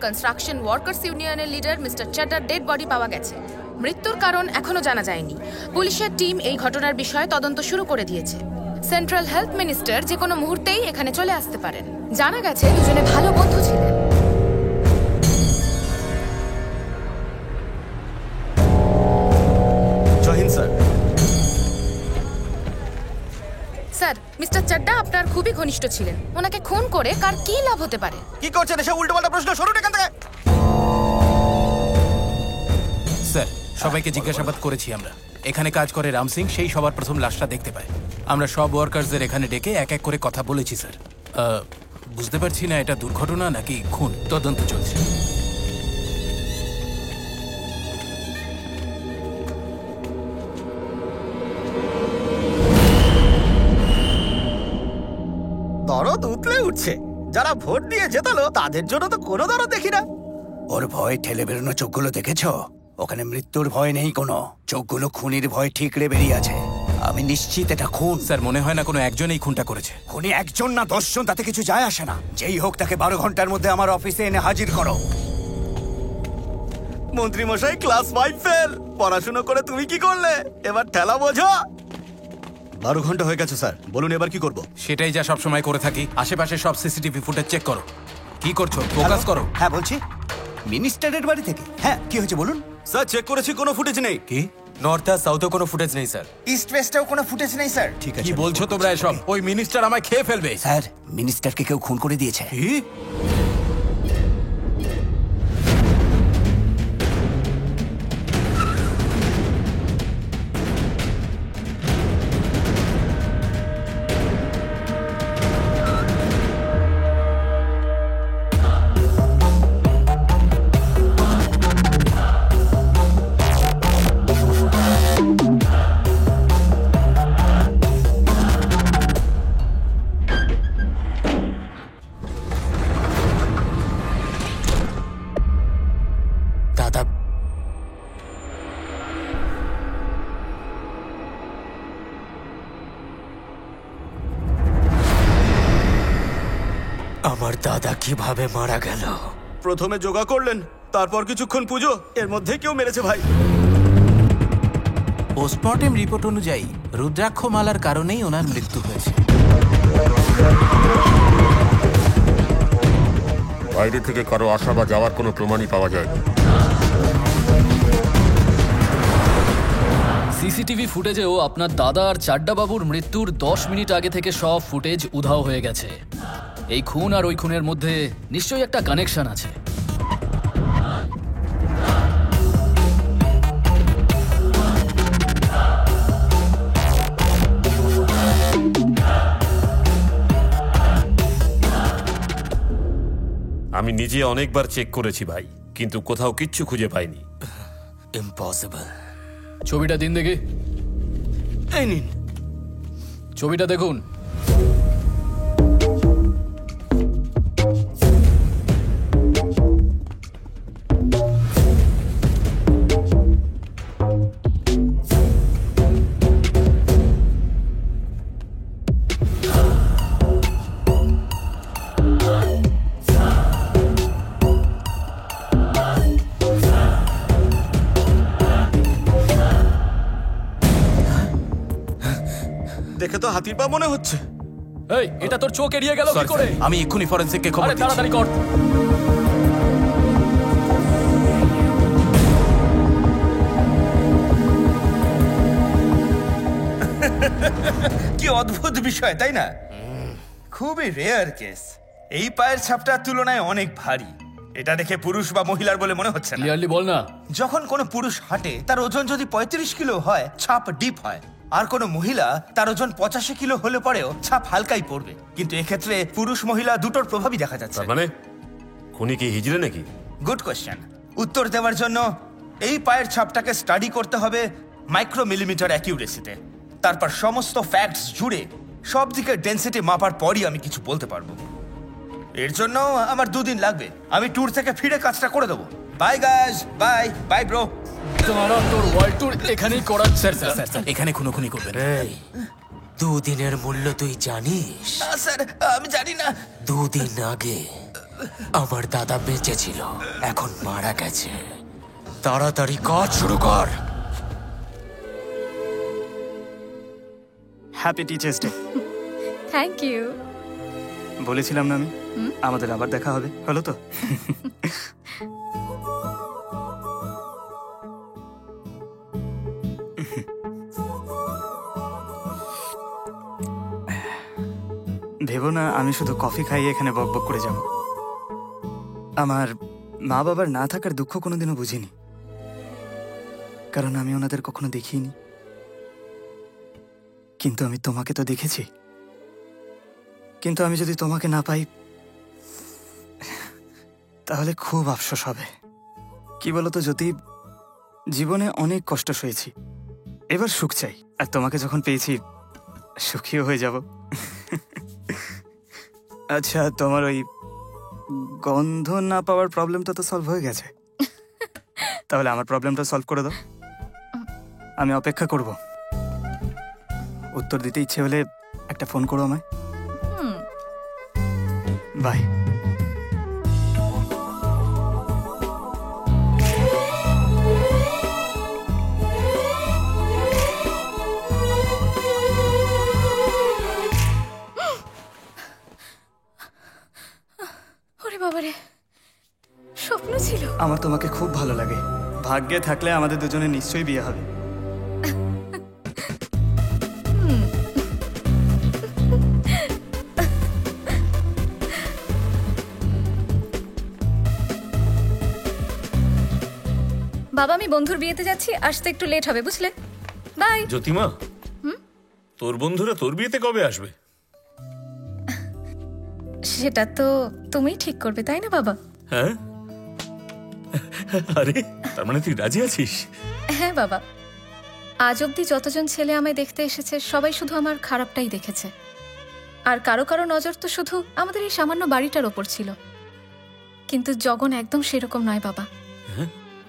কনস্ট্রাকশন ওয়ার্কার্স ইউনিয়নের লিডার মিস্টার চাড্ডার ডেড বডি পাওয়া গেছে। মৃত্যুর কারণ এখনো জানা যায়নি। পুলিশের টিম এই ঘটনার বিষয়ে তদন্ত শুরু করে দিয়েছে। সেন্ট্রাল হেলথ মিনিস্টার যে কোনো মুহূর্তেই এখানে চলে আসতে পারেন। জানা গেছে দুজনে ভালো বন্ধু ছিলেন। জয় হিন্দ স্যার। স্যার, মিস্টার চাড্ডা আপনার খুবই ঘনিষ্ঠ ছিলেন। ওনাকে খুন করে কার কি লাভ হতে পারে? কি করছেন এসব উল্টোপাল্টা প্রশ্ন? সরুন এখান থেকে। স্যার, সবাইকে জিজ্ঞাসাবাদ করেছি আমরা। এখানে কাজ করে রাম সিং, সেই সবার প্রথম লাশটা দেখতে পায়। আমরা সব ওয়ার্কার্সদের এখানে ডেকে এক এক করে কথা বলেছি স্যার। বুঝতে পারছি না এটা দুর্ঘটনা নাকি খুন, তদন্ত চলছে। দরদ উতলে উঠছে। যারা ভোট দিয়ে জেতালো তাদের জন্য তো কোনো দরদ দেখি না। ওর ভয় ঠেলে বেরোনো চোখগুলো দেখেছো? ওখানে মৃত্যুর ভয় নেই কোনো, চোখগুলো খুনির ভয় ঠিকরে বেরিয়ে আছে। আমি নিশ্চিত এটা খুন। স্যার, মনে হয় না কোনো একজন এই খুনটা করেছে। খুনি একজন না 10 জন, তাতে কিছু যায় আসে না। যেই হোক তাকে 12 ঘন্টার মধ্যে আমার অফিসে এনে হাজির করো। মন্ত্রী মশাই ক্লাস 5 ফেল। পড়াশোনা করে তুমি কি করলে? এবার ঠেলা বোঝো। 12 ঘন্টা হয়ে গেছে স্যার, বলুন এবার কি করব? সেটাই যা সব সময় করে থাকি। আশেপাশে সব সিসিটিভি ফুটেজ চেক করো। কি করছো? ফোকাস করো। হ্যাঁ বলছি। মিনিস্টারের বাড়ি থেকে? হ্যাঁ, কি হয়েছে বলুন। স্যার, চেক করেছি, কোনো ফুটেজ নেই। কি? নর্থ আর সাউথেও কোনো ফুটেজ নেই স্যার। ইস্ট ওয়েস্টেও কোনো ফুটেজ নেই স্যার। ঠিক আছে। কি বলছো তোমরা এসব? ওই মিনিস্টার আমায় খেয়ে ফেলবে। স্যার, মিনিস্টারকে কেউ খুন করে দিয়েছে। কি? আমার দাদা কিভাবে মারা গেল? প্রথমে যোগা করলেন, তারপর কিছুক্ষণ পুজো, এর মধ্যে কেউ মেরেছে ভাই। পোস্টমর্টেম রিপোর্ট অনুযায়ী রুদ্রাক্ষ মালার কারণেই ওনার মৃত্যু হয়েছে। বাইরে থেকে কারো আসা বা যাওয়ার কোনো প্রমাণই পাওয়া যায়। সিসিটিভি ফুটেজেও আপনার দাদা আর চাড্ডা বাবুর মৃত্যুর 10 মিনিট আগে থেকে সব ফুটেজ উধাও হয়ে গেছে। এই খুন আর ওই খুনের মধ্যে নিশ্চয়ই একটা কানেকশন আছে। আমি নিজে অনেকবার চেক করেছি ভাই, কিন্তু কোথাও কিচ্ছু খুঁজে পাইনি। ইম্পসিবল। ছবিটা দিন দেখি। এই নিন ছবিটা দেখুন। দেখে তো হাতির পা মনে হচ্ছে। এই, এটা তোর চোখ এড়িয়ে গেল কি করে? আমি এক্ষুনি ফরেনসিককে খবর দিচ্ছি। তাড়াতাড়ি কর। কি অদ্ভুত বিষয়, তাই না? খুবই রেয়ার কেস। এই পায়ের ছাপটার তুলনায় অনেক ভারী। এটা দেখে পুরুষ বা মহিলার বলে মনে হচ্ছে না। ক্লিয়ারলি বল না। যখন কোনো পুরুষ হাঁটে তার ওজন যদি 35 কিলো হয়, ছাপ ডিপ হয়। আর কোনো মহিলা তার ওজন 85 কিলো হলে পরেও ছাপ হালকাই পড়বে। কিন্তু এক্ষেত্রে পুরুষ মহিলা দুটোর প্রভাবই দেখা যাচ্ছে। মানে খুনি কি হিজড়ে নাকি? Good question. উত্তর দেওয়ার জন্য এই পায়ের ছাপটাকে স্টাডি করতে হবে মাইক্রো মিলিমিটার অ্যাকিউরেসিতে। তারপর সমস্ত ফ্যাক্টস জুড়ে সব দিকের ডেন্সিটি মাপার পরই আমি কিছু বলতে পারবো। এর জন্য আমার 2 দিন লাগবে। আমি ট্যুর থেকে ফিরে কাজটা করে দেবো। Bye guys, bye bye bro. তোর ওয়ার্ল্ড ট্যুর এখানেই করা। স্যার স্যার স্যার, এখানে খুনোখুনি করবেন। এই 2 দিনের মূল্য তুই জানিস? স্যার, আমি জানি না। 2 দিন আগে আমার দাদা বেঁচে ছিল, এখন মারা গেছে। তাড়াতাড়ি কাজ শুরু কর। Happy teachers day. Thank you. বলেছিলাম না আমি আমাদের আবার দেখা হবে, হলো তো? ভেবো না আমি শুধু কফি খাইয়ে এখানে বকবক করে যাব। আমার মা বাবার না থাকার দুঃখ কোনোদিনও বুঝিনি, কারণ আমি ওনাদের কখনো দেখিনি। কিন্তু আমি তোমাকে তো দেখেছি। কিন্তু আমি যদি তোমাকে না পাই তাহলে খুব আফসোস হবে। কি বলতো জ্যোতি, জীবনে অনেক কষ্ট সয়েছি, এবার সুখ চাই। আর তোমাকে যখন পেয়েছি সুখীও হয়ে যাব। আচ্ছা, তোমার ওই গন্ধ না পাওয়ার প্রবলেমটা তো সলভ হয়ে গেছে, তাহলে আমার প্রবলেমটা সলভ করে দাও। আমি অপেক্ষা করব। উত্তর দিতে ইচ্ছে হলে একটা ফোন করো আমায়। বাই। ওরে বাবারে, স্বপ্ন ছিল। আমার তোমাকে খুব ভালো লাগে। ভাগ্যে থাকলে আমাদের দুজনের নিশ্চয়ই বিয়ে হবে। বাবা, আমি বন্ধুর বিয়েতে যাচ্ছি, আসতে একটু লেট হবে, বুঝলে? বাই। জ্যোতিমা, তোর বন্ধুরা তোর বিয়েতে কবে আসবে? সেটা তো তুমিই ঠিক করবে, তাই না বাবা? হ্যাঁ, আরে তার মানে তুই রাজি আছিস? হ্যাঁ বাবা, আজ অব্দি যতজন ছেলে আমায় দেখতে এসেছে সবাই শুধু আমার খারাপটাই দেখেছে। আর কারো কারো নজর তো শুধু আমাদের এই সামান্য বাড়িটার ওপর ছিল। কিন্তু জগন একদম সেরকম নয় বাবা।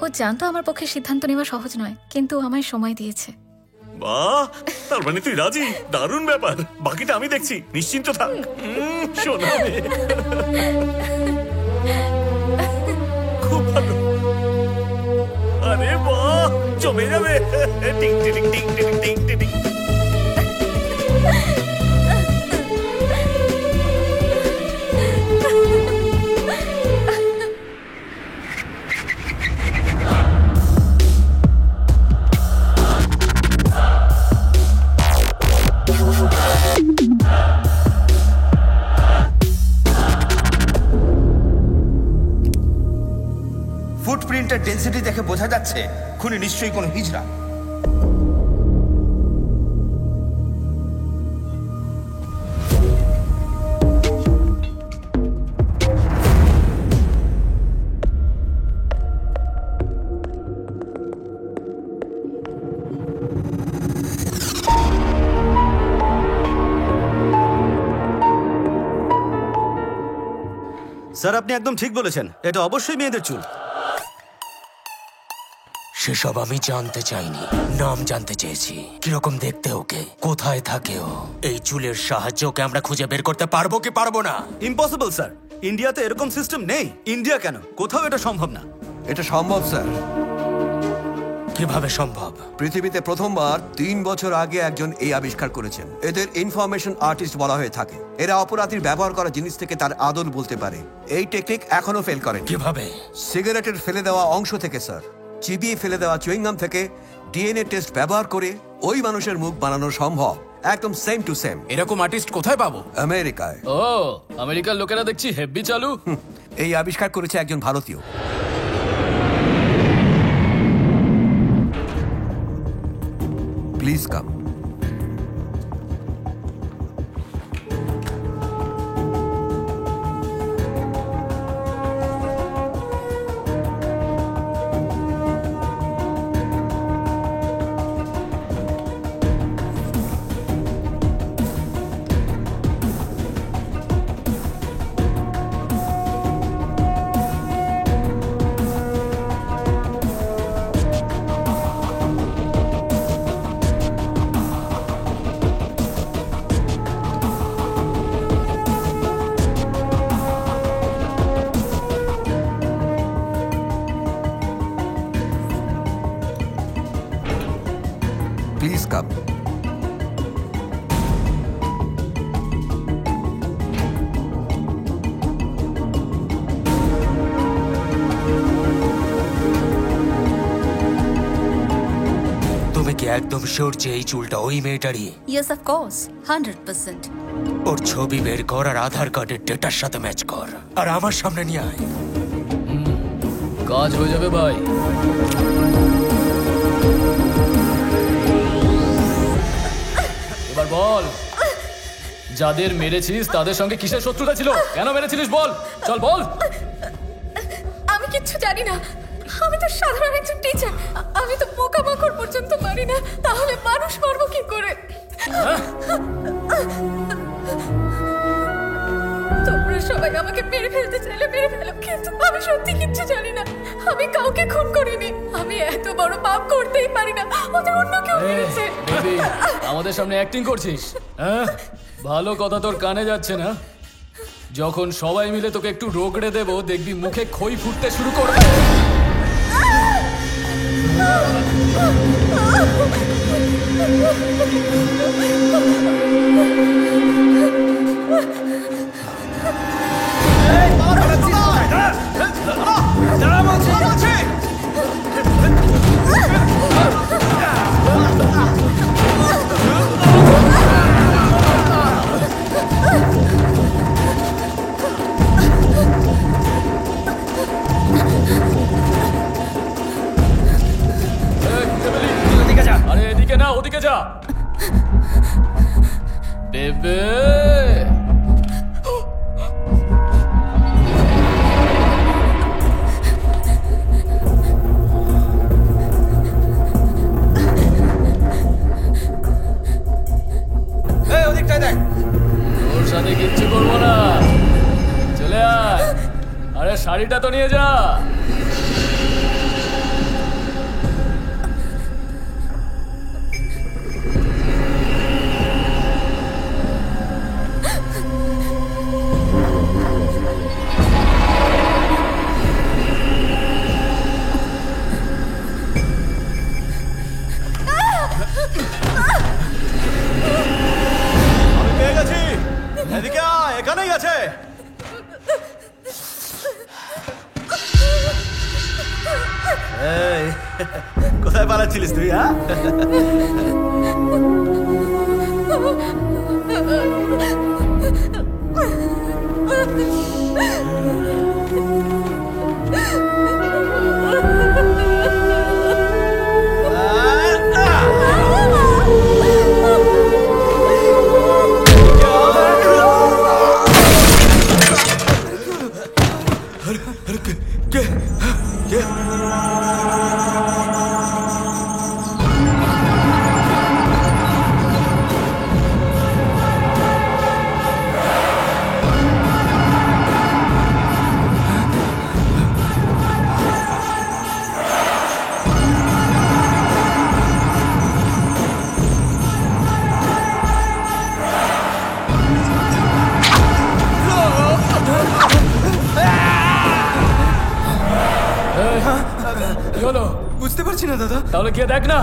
ও জানতো আমার পক্ষে সিদ্ধান্ত নেওয়া সহজ নয়, কিন্তু ও আমায় সময় দিয়েছে। বাহ, তার মানে তুই রাজি? দারুণ ব্যাপার। বাকিটা আমি দেখছি, নিশ্চিন্ত থাক। শোনা খুব ভালো। আরে বাহ, জমে যাবে। টিং টিং টিং টিং টিং টিং। ফুটপ্রিন্টের ডেনসিটি দেখে বোঝা যাচ্ছে খুনি নিশ্চয়ই কোনো হিজড়া। স্যার, আপনি একদম ঠিক বলেছেন, এটা অবশ্যই মেয়েদের চুল। সেসব আমি জানতে চাইনি, নাম জানতে চেয়েছি। কিরকম দেখতে ওকে, কোথায় থাকে ও? এই চুলের সাহায্যে ওকে আমরা খুঁজে বের করতে পারবো কি পারবো না? ইম্পসিবল স্যার, ইন্ডিয়াতে এরকম সিস্টেম নেই। ইন্ডিয়া কেন, কোথাও এটা সম্ভব না। এটা সম্ভব স্যার। কিভাবে সম্ভব? পৃথিবীতে প্রথমবার 3 বছর আগে একজন এই আবিষ্কার করেছেন। এদের ইনফরমেশন আর্টিস্ট বলা হয়ে থাকে। এরা অপরাধীর ব্যবহার করা জিনিস থেকে তার আদল বলতে পারে। এই টেকনিক এখনো ফেল করে। কিভাবে? সিগারেটের ফেলে দেওয়া অংশ থেকে স্যার, চিবিয়ে ফেলে দেওয়া চুইংগাম থেকে ডিএনএ টেস্ট ব্যবহার করে ওই মানুষের মুখ বানানো সম্ভব, একদম সেম টু সেম। এরকম আর্টিস্ট কোথায় পাবো? আমেরিকায়। ও, আমেরিকার লোকেরা দেখছি হেভি চালু। এই আবিষ্কার করেছে একজন ভারতীয়। Please come. Please come. তুমি কি একদম শিওর যে এই চুলটা ওই মেয়েটারই? Yes of course, 100%। ওর ছবি বের কর আর আধার কার্ডের ডেটার সাথে ম্যাচ কর, আর আমার সামনে নিয়ে আয়। কাজ হয়ে যাবে ভাই। এবার বল, যাদের মেরেছিস তাদের সঙ্গে কিসের শত্রুতা ছিল? কেন মেরেছিলিস বল, চল বল। আমি কিচ্ছু জানি না, আমি তো সাধারণ একজন টিচার। আমি তো পোকামাকড় পর্যন্ত মারি না, তাহলে মানুষ মারবো কি করে? তোমরা সবাই আমাকে মেরে ফেলতে চাইলে মেরে ফেলো, কিন্তু আমি সত্যি কিচ্ছু জানি না। আমি কাউকে খুন করিনি, আমি এত বড় পাপ করতেই পারি না। ওদের অন্য কেউ মেরেছে। বেবি, আমাদের সামনে অ্যাক্টিং করছিস? হ্যাঁ, ভালো কথা তোর কানে যাচ্ছে না। যখন সবাই মিলে তোকে একটু রোগড়ে দেবো, দেখবি মুখে খই ফুটতে শুরু করবে। আরে এদিকে না, ওদিকে যা। বেবে ওদিকটায় দেখ। তোর সাথে কিচ্ছু করবো না, চলে আয়। আরে শাড়িটা তো নিয়ে যা। আমি পেয়ে গেছি, এদিকে আয়, এখানেই আছে। এই, কোথায় পালাচ্ছিলিস তুই? হ্যাঁ, কি হলো? বুঝতে পারছি না দাদা। তাহলে গিয়ে দেখ না।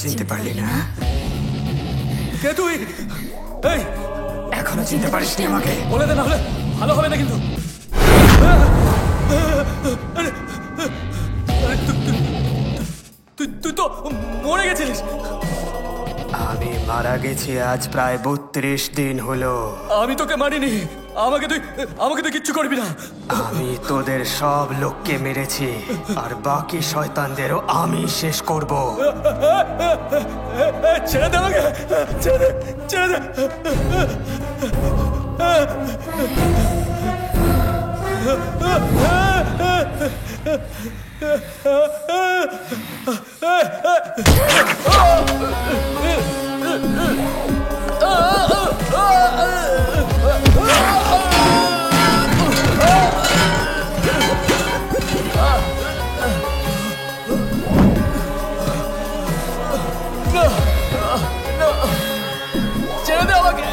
চিনতে পারলি না? কে তুই? এই, এখনো চিনতে পারিসনি আমাকে? বলে দে, না হলে ভালো হবে না কিন্তু। তুই তো মরে গেছিলিস। আমি মারা গেছি আজ প্রায় 32 দিন হলো। আমি তোকে মারিনি, আমাকে তুই কিচ্ছু করবি না। আমি তোদের সব লোককে মেরেছি, আর বাকি শয়তানদেরও আমি শেষ করব। ছেড়ে দে আমাকে, ছেড়ে দে। ছেড়ে দে আমাকে,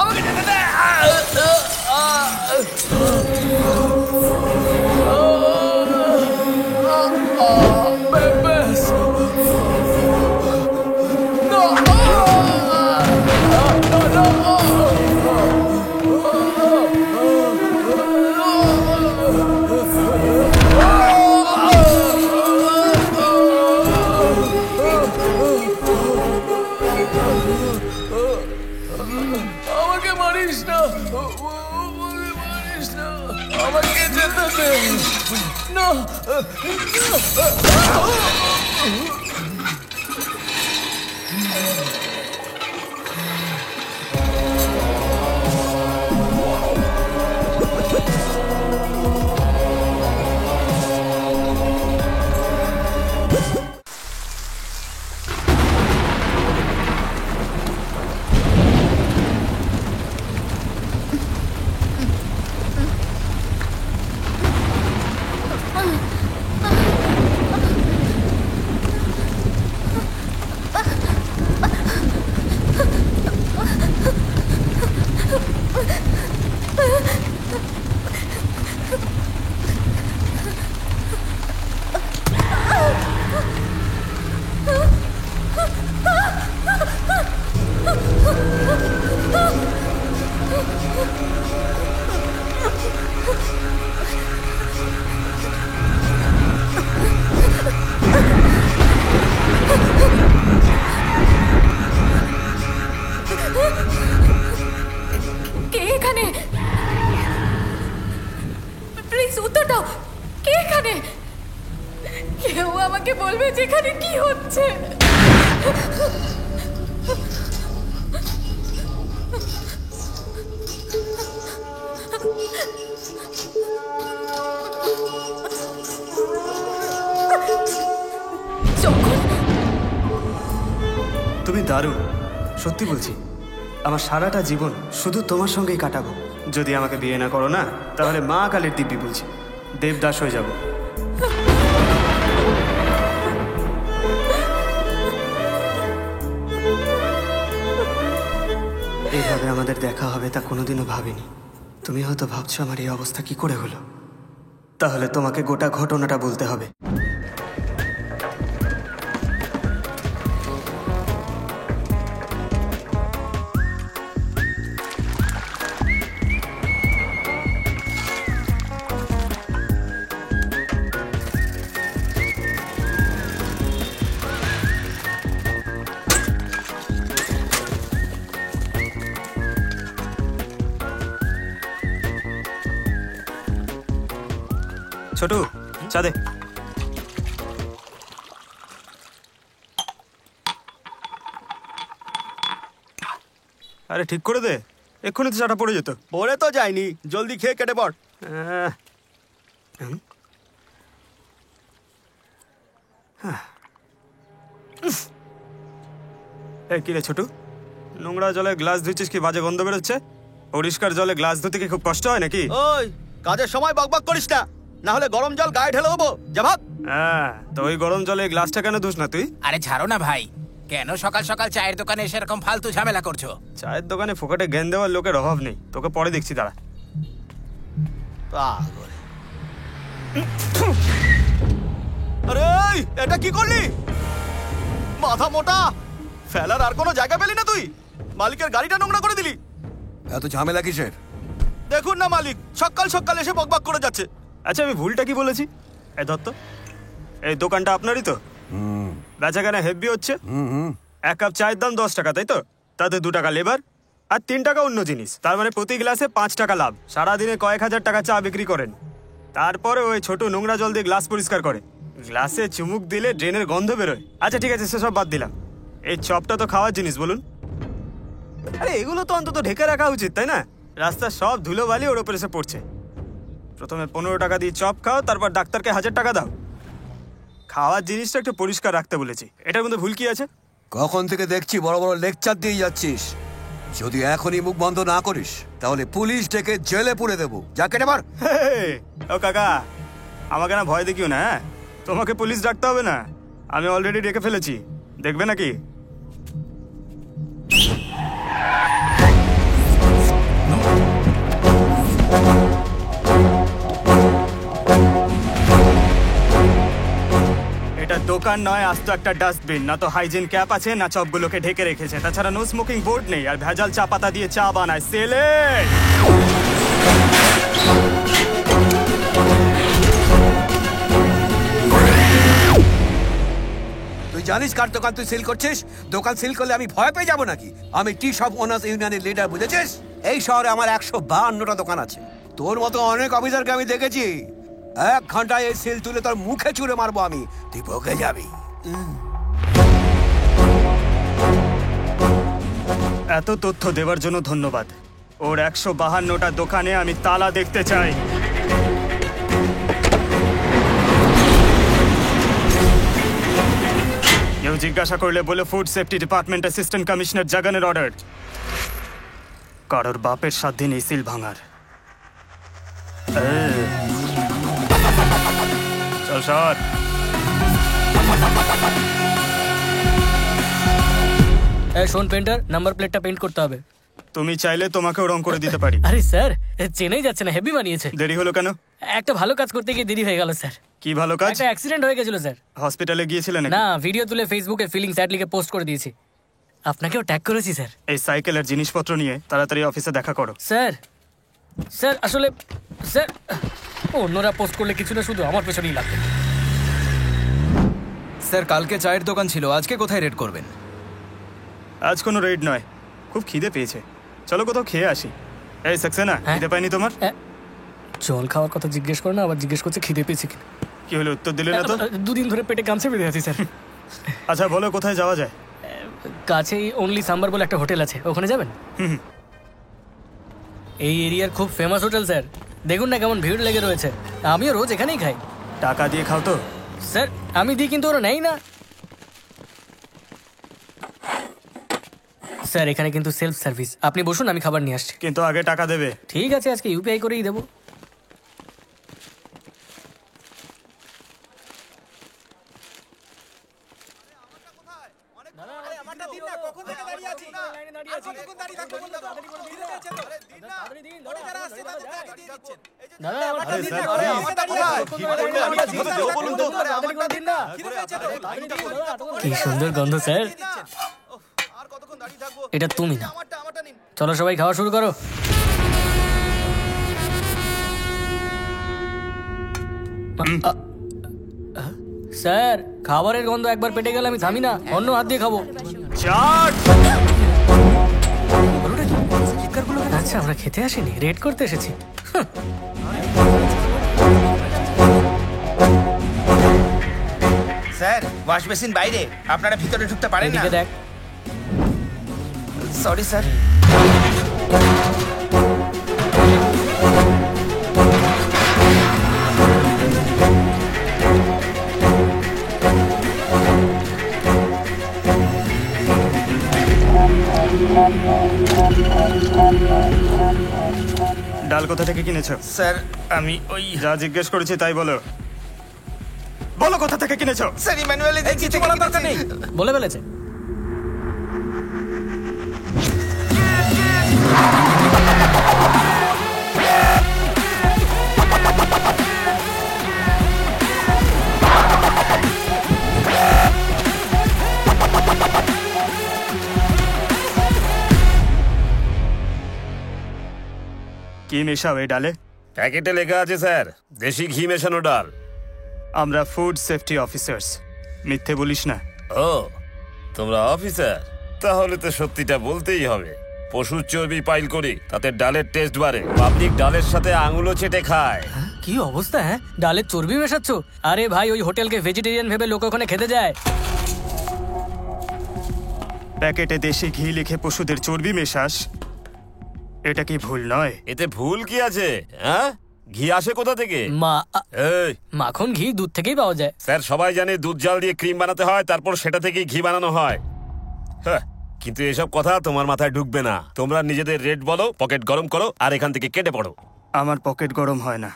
আমাকে ছেড়ে দে। আমাকে মারিস না, মারিস না, আমাকে যেতে দে না। কে এখানে? প্লিজ উত্তর দাও, কে এখানে? কেউ আমাকে বলবে যেখানে কি হচ্ছে। তুমি দারুণ, সত্যি বলছি। আমার সারাটা জীবন শুধু তোমার সঙ্গেই কাটাবো। যদি আমাকে বিয়ে না করো না, তাহলে মা কালীর দিব্যি বলছি দেবদাস হয়ে যাব। এইভাবে আমাদের দেখা হবে তা কোনোদিনও ভাবিনি। তুমি হয়তো ভাবছো আমার এই অবস্থা কি করে হলো, তাহলে তোমাকে গোটা ঘটনাটা বলতে হবে। ছোটু, চা দে। আরে ঠিক করে দে, এক্ষুনি তো চাটা পড়ে যেত। পড়ে তো যায়নি, জলদি খেয়ে কেটে পড়। কিরে ছোটু, নোংরা জলে গ্লাস ধুচ্ছিস কি বাজে গন্ধ বেরোচ্ছে? পরিষ্কার জলে গ্লাস ধুতে কি খুব কষ্ট হয় নাকি? ওই কাজের সময় বকবক করিস না, না হলে গরম জল গায়ে ঢেলে দেবো। যা ভাগ। হ্যাঁ, তো ওই গরম জলে গ্লাসটা কেন ধুস না তুই? আরে ছাড়ো না ভাই, কেন সকাল সকাল চায়ের দোকানে এসে এরকম ফালতু ঝামেলা করছো? চায়ের দোকানে ফোকাটে জ্ঞান দেওয়ার লোকের অভাব নেই, তোকে পরে দেখছি। দাঁড়া। আরে এটা কি করলি? মাথা মোটা, ফেলার আর কোনো জায়গা পেলি না তুই? মালিকের গাড়িটা নোংরা করে দিলি। এত ঝামেলা কিসের? দেখুন না মালিক সকাল সকাল এসে বকবক করে যাচ্ছে। আচ্ছা আমি ভুলটা কি বলেছি? এই দত্ত, এই দোকানটা আপনারই তো? বেচাকেনা হেভি হচ্ছে। এক কাপ চায়ের দাম 10 টাকা, তাই তো? তাতে 2 টাকা লেবার আর 3 টাকা অন্য জিনিস। তার মানে প্রতি গ্লাসে 5 টাকা লাভ। সারাদিনে কয়েক হাজার টাকা চা বিক্রি করেন। তারপরে ওই ছোট নোংরা জল দিয়ে গ্লাস পরিষ্কার করে। গ্লাসে চুমুক দিলে ড্রেনের গন্ধ বেরোয়। আচ্ছা ঠিক আছে, সেসব বাদ দিলাম। এই চপটা তো খাওয়ার জিনিস, বলুন? আরে এগুলো তো অন্তত ঢেকে রাখা উচিত, তাই না? রাস্তার সব ধুলো বালি ওর উপর এসে পড়ছে। প্রথমে 15 টাকা দিয়ে চপ খাও, তারপর ডাক্তারকে 1000 টাকা দাও। খাওয়ার জিনিসটা একটু পরিষ্কার রাখতে বলেছি, এটার মধ্যে ভুল কি আছে? কখন থেকে দেখছি বড় বড় লেকচার দিয়ে যাচ্ছিস। যদি এখনই মুখ বন্ধ না করিস তাহলে পুলিশ ডেকে জেলে পুরে দেবো। যা কেটে মার। ও কাকা, আমাকে না ভয় দেখিও না। তোমাকে পুলিশ ডাকতে হবে না, আমি অলরেডি ডেকে ফেলেছি। দেখবে নাকি? এটা দোকান নয়, আস্ত একটা ডাস্টবিন। না তো হাইজিন ক্যাপ আছে, না চপগুলোকে ঢেকে রেখেছে। তাছাড়া নো স্মোকিং বোর্ড নেই, আর ভেজাল চা পাতা দিয়ে চা বানায়। সেলে তুই জানিস কার দোকান তুই সিল করছিস? দোকান সিল করলে আমি ভয় পেয়ে যাবো নাকি? আমি টি শপ ওনার্স ইউনিয়নের লিডার, বুঝেছিস? এই শহরে আমার 152টা দোকান আছে। তোর মতো অনেক অফিসারকে আমি দেখেছি। 1 ঘন্টায় এই সিল তুলে তোর মুখে চুরে মারবো আমি, তুই বকে যাবি। এত তথ্য দেওয়ার জন্য ধন্যবাদ। ওর 152টা দোকানে আমি তালা দেখতে চাই। কেউ জিজ্ঞাসা করলে বলে food safety department assistant commissioner জাগানের অর্ডার। কারোর বাপের সাধ্যে নেই সিল ভাঙার। চল সর। শোন পেন্টার, নাম্বার প্লেটটা পেইন্ট করতে হবে। তুমি চাইলে তোমাকেও রং করে দিতে পারি। আরে স্যার, চেনাই যাচ্ছে না, হেভি বানিয়েছে। দেরি হলো কেন? একটা ভালো কাজ করতে গিয়ে দেরি হয়ে গেল স্যার। কি ভালো কাজ? একটা অ্যাক্সিডেন্ট হয়ে গেছিল স্যার। হসপিটালে গিয়েছিলেন? না, ভিডিও তুলে ফেসবুকে ফিলিংস অ্যাড লিখে পোস্ট করে দিয়েছি। আপনাকেও ট্যাগ করেছি স্যার। এই সাইকেলের জিনিসপত্র নিয়ে তাড়াতাড়ি অফিসে দেখা করো। স্যার স্যার আসলে স্যার, অন্যরা পোস্ট করলে কিছু না, শুধু আমার পেছনেই লাগবে। স্যার, কালকে চায়ের দোকান ছিল, আজকে কোথায় রেড করবেন? আজ কোনো রেড নয়, খুব খিদে পেয়েছে। চলো কোথাও খেয়ে আসি। এই সাকসেনা, খিদে পাইনি তোমার? জল খাওয়ার কথা জিজ্ঞেস করো না, আবার জিজ্ঞেস করছে খিদে পেয়েছে কিনা। কি হলো, উত্তর দিলে না তো? 2 দিন ধরে পেটে গামছা বেঁধে আছি স্যার। আচ্ছা বলো, কোথায় যাওয়া যায়? কাছেই অনলি সাম্বার বলে একটা হোটেল আছে, ওখানে যাবেন? এই এরিয়ার খুব ফেমাস হোটেল স্যার। দেখুন না কেমন ভিড় লেগে রয়েছে। আমিও রোজ এখানেই খাই। টাকা দিয়ে খাও তো? স্যার আমি দিই, কিন্তু ওরা নেই না। স্যার এখানে কিন্তু সেলফ সার্ভিস, আপনি বসুন, আমি খাবার নিয়ে আসছি। কিন্তু আগে টাকা দেবে। ঠিক আছে, আজকে ইউপিআই করেই দেবো। কি সুন্দর গন্ধ স্যার। এটা তুমি না। চলো সবাই খাওয়া শুরু করো। স্যার খাবারের গন্ধ একবার পেটে গেলে আমি থামি না, অন্য হাত দিয়ে খাবো। আচ্ছা আমরা খেতে আসিনি, রেড করতে এসেছি। স্যার, ওয়াশ বেসিন বাইরে, আপনারা ভিতরে ঢুকতে পারেন না। দেখ। Sorry sir. ডাল কোথা থেকে কিনেছো? স্যার আমি ওই যা জিজ্ঞেস করেছি তাই বলো। বলো কোথা থেকে কিনেছো? স্যার ইমানুয়েলে দেখি, কিছু বলার দরকার নেই। বলে ফেলেছে। কি মেশাও এই ডালে? প্যাকেটে লেখা আছে স্যার, দেশি ঘি মেশানো ডাল। আমরা ফুড সেফটি অফিসার্স, মিথ্যে বলিস না। ও তোমরা অফিসার, তাহলে তো সত্যিটা বলতেই হবে। পশুর চর্বি পাইল করি, তাতে ডালের টেস্ট বাড়ে। পাবলিক ডালের সাথে আঙুলও চেটে খায়। কি অবস্থা, হ্যাঁ? ডালের চর্বি মেশাচ্ছ? আরে ভাই, ওই হোটেলকে ভেজিটেরিয়ান ভেবে লোক ওখানে খেতে যায়। প্যাকেটে দেশি ঘি লিখে পশুদের চর্বি মেশাস, এটা কি ভুল নয়? এতে ভুল কি আছে? হ্যাঁ, ঘি আসে কোথা থেকে? এই মাখন ঘি দুধ থেকেই পাওয়া যায়। স্যার, সবাই জানে দুধ জাল দিয়ে ক্রিম বানাতে হয়, তারপর সেটা থেকেই ঘি বানানো হয়। হ্যাঁ, কিন্তু এসব কথা তোমার মাথায় ঢুকবে না। তোমরা নিজেদের রেট বলো, পকেট গরম করো, আর এখান থেকে কেটে পড়ো। আমার পকেট গরম হয় না,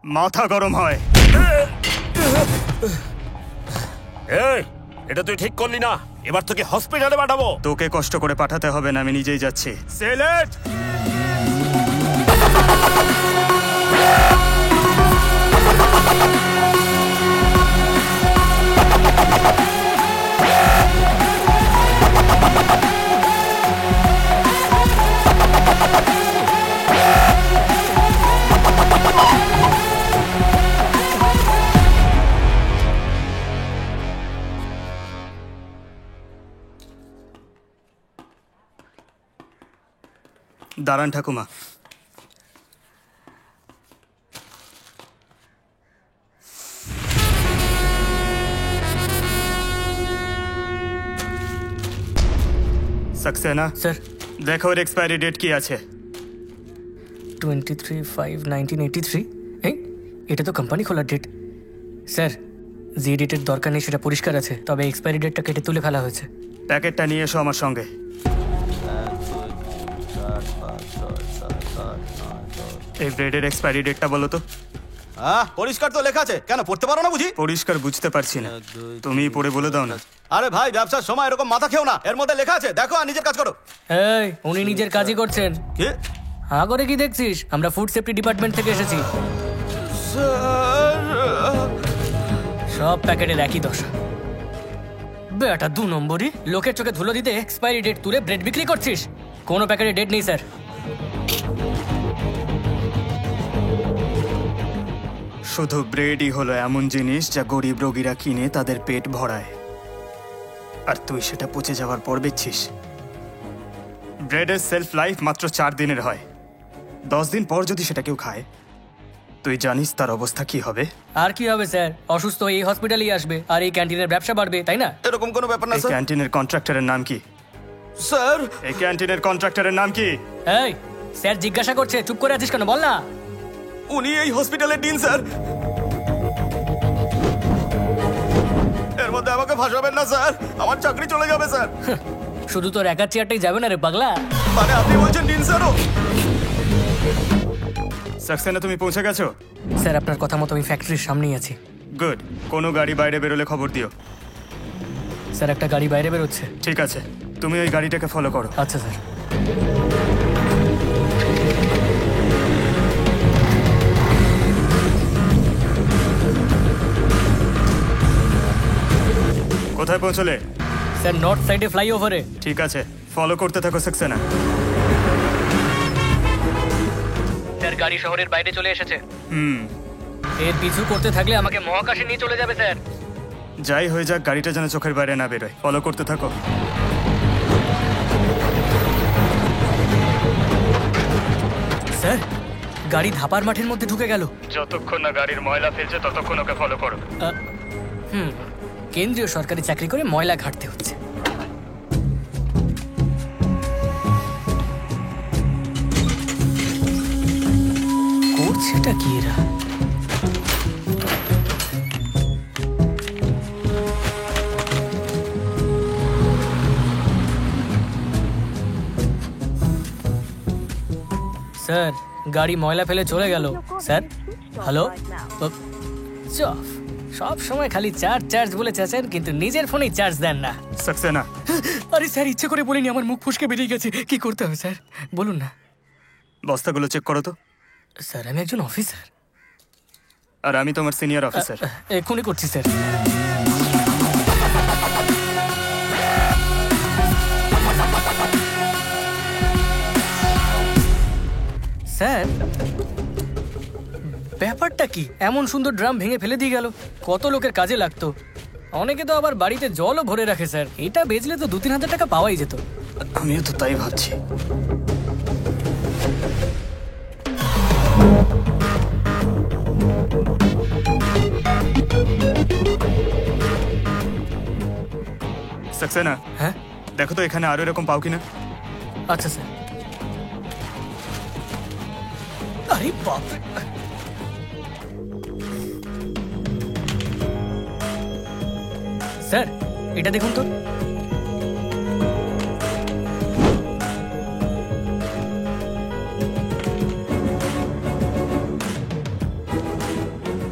মাথা গরম হয়। এই, এটা তুই ঠিক করলি না। এবার তোকে হসপিটালে পাঠাবো। তোকে কষ্ট করে পাঠাতে হবে না, আমি নিজেই যাচ্ছি। সিলেট! দাঁড়ান ঠাকুমা। सक्सेना স্যার, দেখো এর এক্সপায়ারি ডেট কি আছে। 23/5/1983। এই, এটা তো কোম্পানি খোলার ডেট। স্যার, যে ডেটের দরকার নেই সেটা পরিষ্কার আছে, তবে এক্সপায়ারি ডেটটা কেটে তুলে ফেলা হয়েছে। প্যাকেটটা নিয়ে এসো আমার সঙ্গে। এই ব্রেডের এক্সপায়ারি ডেটটা বলো তো। পরিষ্কার তো লেখা আছে, কেন পড়তে পারো না বুঝি? পরিষ্কার বুঝতে পারছি না, তুমি পড়ে বলে দাও না। আরে ভাই, ব্যবসার সময় এরকম মাথা খেও না। এর মধ্যে লেখা আছে, দেখো আর নিজের কাজ করো। এই, উনি নিজের কাজই করছেন। কি হ্যাঁ করে কি দেখছিস? আমরা ফুড সেফটি ডিপার্টমেন্ট থেকে এসেছি। সব প্যাকেটের একই দশা। বেটা 2 নম্বরই, লোকের চোখে ধুলো দিতে এক্সপায়ারি ডেট তুলে ব্রেড বিক্রি করছিস। কোনো প্যাকেটে ডেট নেই স্যার। শুধু ব্রেডই হলো এমন জিনিস যা গরিব রোগীরা কিনে তাদের পেট ভরায়, আর তুই সেটা পচে যাওয়ার পর বেচছিস। ব্রেডের সেলফ লাইফ মাত্র 4 দিনের হয়। 10 দিন পর যদি সেটা কেউ খায়, তুই জানিস তার অবস্থা কি হবে? আর কি হবে স্যার? অসুস্থ এই হসপিটালেই আসবে, আর এই ক্যান্টিনের ব্যবসা বাড়বে, তাই না? এরকম কোনো ব্যাপার না এই ক্যান্টিনের কন্ট্রাক্টরের নাম কি? স্যার, এই ক্যান্টিনের কন্ট্রাক্টরের নাম কি? এই, স্যার জিজ্ঞাসা করছে, চুপ করে আছিস কেন? বল না। উনি এই হসপিটালের ডিন স্যার। এর মধ্যে আমাকে ফাঁসাবেন না স্যার, আমার চাকরি চলে যাবে স্যার। শুধু তোর একার চেয়ারটাই যাবে না রে পাগলা। মানে আপনি বলছেন ডিন স্যারও? সাকসেনা, তুমি পৌঁছে গেছো? স্যার, আপনার কথা মতো আমি ফ্যাক্টরির সামনেই আছি। গুড। কোনো গাড়ি বাইরে বেরোলে খবর দিও। স্যার, একটা গাড়ি বাইরে বেরোচ্ছে। ঠিক আছে, তুমি ওই গাড়িটাকে ফলো করো। আচ্ছা স্যার। কোথায় পৌঁছলে? স্যার, নর্থ সাইডে ফ্লাইওভারে। ঠিক আছে, ফলো করতে থাকো সাকসেনা। স্যার, গাড়ি শহরের বাইরে চলে এসেছে। হুম, এর পিছু করতে থাকলে আমাকে মহাকাশে নিয়ে চলে যাবে স্যার। যাই হয়ে যাক, গাড়িটা যেন চোখের বাইরে না বেরোয়। ফলো করতে থাকো। স্যার, গাড়ি ধাপার মাঠের মধ্যে ঢুকে গেল। যতক্ষণ না গাড়ির ময়লা ফেলছে ততক্ষণ ওকে ফলো করো। কেন্দ্রীয় সরকারি চাকরি করে ময়লা ঘাটতে হচ্ছে। করছেটা কি এরা? স্যার, গাড়ি ময়লা ফেলে চলে গেল। স্যার, হ্যালো, সব সময় খালি চার্জ বলে চেঁচেন, কিন্তু নিজের ফোনেই চার্জ দেন না। সাকসেনা। আরে স্যার, ইচ্ছে করে বলিনি, আমার মুখ ফসকে বেরিয়ে গেছে। কি করতে হবে স্যার, বলুন না। বস্তাগুলো চেক করো তো। স্যার, আমি একজন অফিসার। আর আমি তোমার সিনিয়র অফিসার। এক্ষুনি করছি স্যার। স্যার, ব্যাপারটা ব্যাপারটা কি? এমন সুন্দর ড্রাম ভেঙে ফেলে দিয়ে গেল, কত লোকের কাজে লাগতো। অনেকে তো আবার বাড়িতে জলও ভরে রাখে স্যার, এটা বেচলে তো 2-3 হাজার টাকা পাওয়াই যেত। আমিও তো তাই ভাবছি। সাক্সেনা, হ্যাঁ দেখো তো এখানে আরো এরকম পাও কিনা। আচ্ছা স্যার। আরে বাপ রে। স্যার এটা দেখুন তো।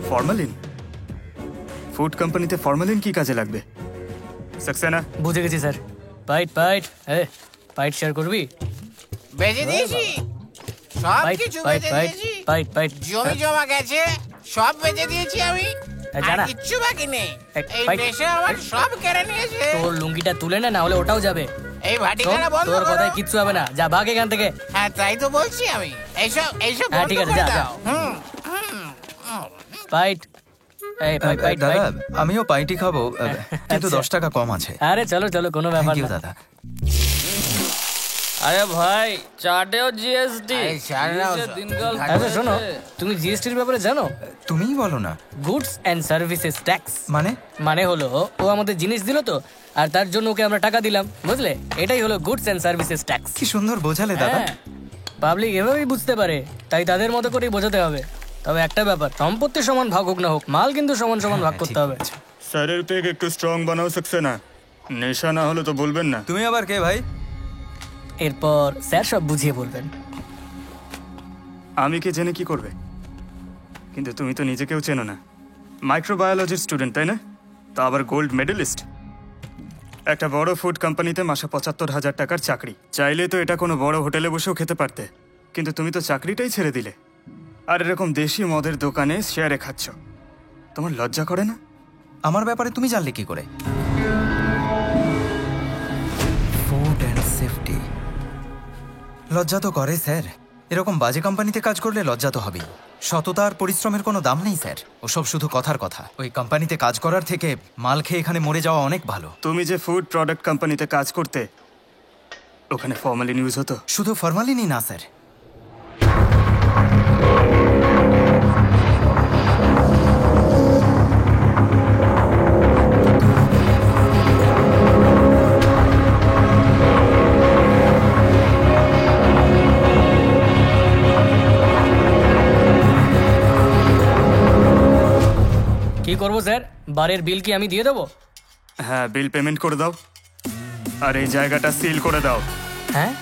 ফরমালিন? ফুড কোম্পানিতে ফরমালিন কি কাজে লাগবে? সাক্সেনা, বুঝে গেছি sir. Pint pint, pint share করবি? বেজে দিয়েছি, সব কিছু বেজে দিয়েছি। পাইট পাইট, জমি জমা গেছে, সব বেজে দিয়েছি আমি। আর জানা কিচ্ছু বাকি নেই। এই পাইট। দেশে আমার সব কেড়ে নিয়েছে। তোর লুঙ্গিটা তুলে না, না হলে ওটাও যাবে। এই ভাটিখানা বন্ধ তোর করো। কথায় কিচ্ছু হবে না, যা ভাগ এখান থেকে। হ্যাঁ তাই তো বলছি আমি। এইসব হ্যাঁ বন্ধ ঠিক আছে, করে যা যা। দাও। পাইট। এই পাইট পাইট দাদা, পাইট। আমিও পাইটি খাবো, কিন্তু 10 টাকা কম আছে। আরে চলো চলো, কোনো ব্যাপার Thank you, না দাদা। আরে ভাই, চাটেও জিএসটি। আচ্ছা শোনো, তুমি জিএসটির ব্যাপারে জানো? তুমিই বলো না। Goods and services tax. মানে হলো ও আমাদের জিনিস দিল তো, আর তার জন্য ওকে আমরা টাকা দিলাম, বুঝলে? এটাই হলো গুডস এন্ড সার্ভিসেস ট্যাক্স। কি সুন্দর বোঝালে দাদা। পাবলিক এভাবেই বুঝতে পারে, তাই তাদের মতো করেই বোঝাতে হবে। তবে একটা ব্যাপার, সম্পত্তি সমান ভাগ হোক না হোক, মাল কিন্তু সমান সমান ভাগ করতে হবে। স্যারের পেগ একটু স্ট্রং বানাও সাক্সেনা, নেশা না হলে তো বলবেন না। তুমি আবার কে ভাই? এরপর স্যার সব বুঝিয়ে বলবেন। আমি কি জেনে কি করবে? কিন্তু তুমি তো নিজেকেও চেনো না। মাইক্রোবায়োলজির স্টুডেন্ট, তাই না? তা আবার গোল্ড মেডেলিস্ট। একটা বড় ফুড কোম্পানিতে মাসে 75,000 টাকার চাকরি। চাইলে তো এটা কোনো বড় হোটেলে বসেও খেতে পারতে, কিন্তু তুমি তো চাকরিটাই ছেড়ে দিলে, আর এরকম দেশি মদের দোকানে শেয়ারে খাচ্ছ। তোমার লজ্জা করে না? আমার ব্যাপারে তুমি জানলে কি করে? Food and safety. লজ্জা তো করে স্যার, এরকম বাজে কোম্পানিতে কাজ করলে লজ্জা তো হবেই। সততা আর পরিশ্রমের কোনো দাম নেই স্যার, ওসব শুধু কথার কথা। ওই কোম্পানিতে কাজ করার থেকে মাল খেয়ে এখানে মরে যাওয়া অনেক ভালো। তুমি যে ফুড প্রোডাক্ট কোম্পানিতে কাজ করতে, ওখানে ফরমালিন ইউজ হতো? শুধু ফরমালিনই না স্যার, কি করবো স্যার? বারের বিল কি আমি দিয়ে দেবো? হ্যাঁ, বিল পেমেন্ট করে দাও, আর এই জায়গাটা সিল করে দাও। হ্যাঁ,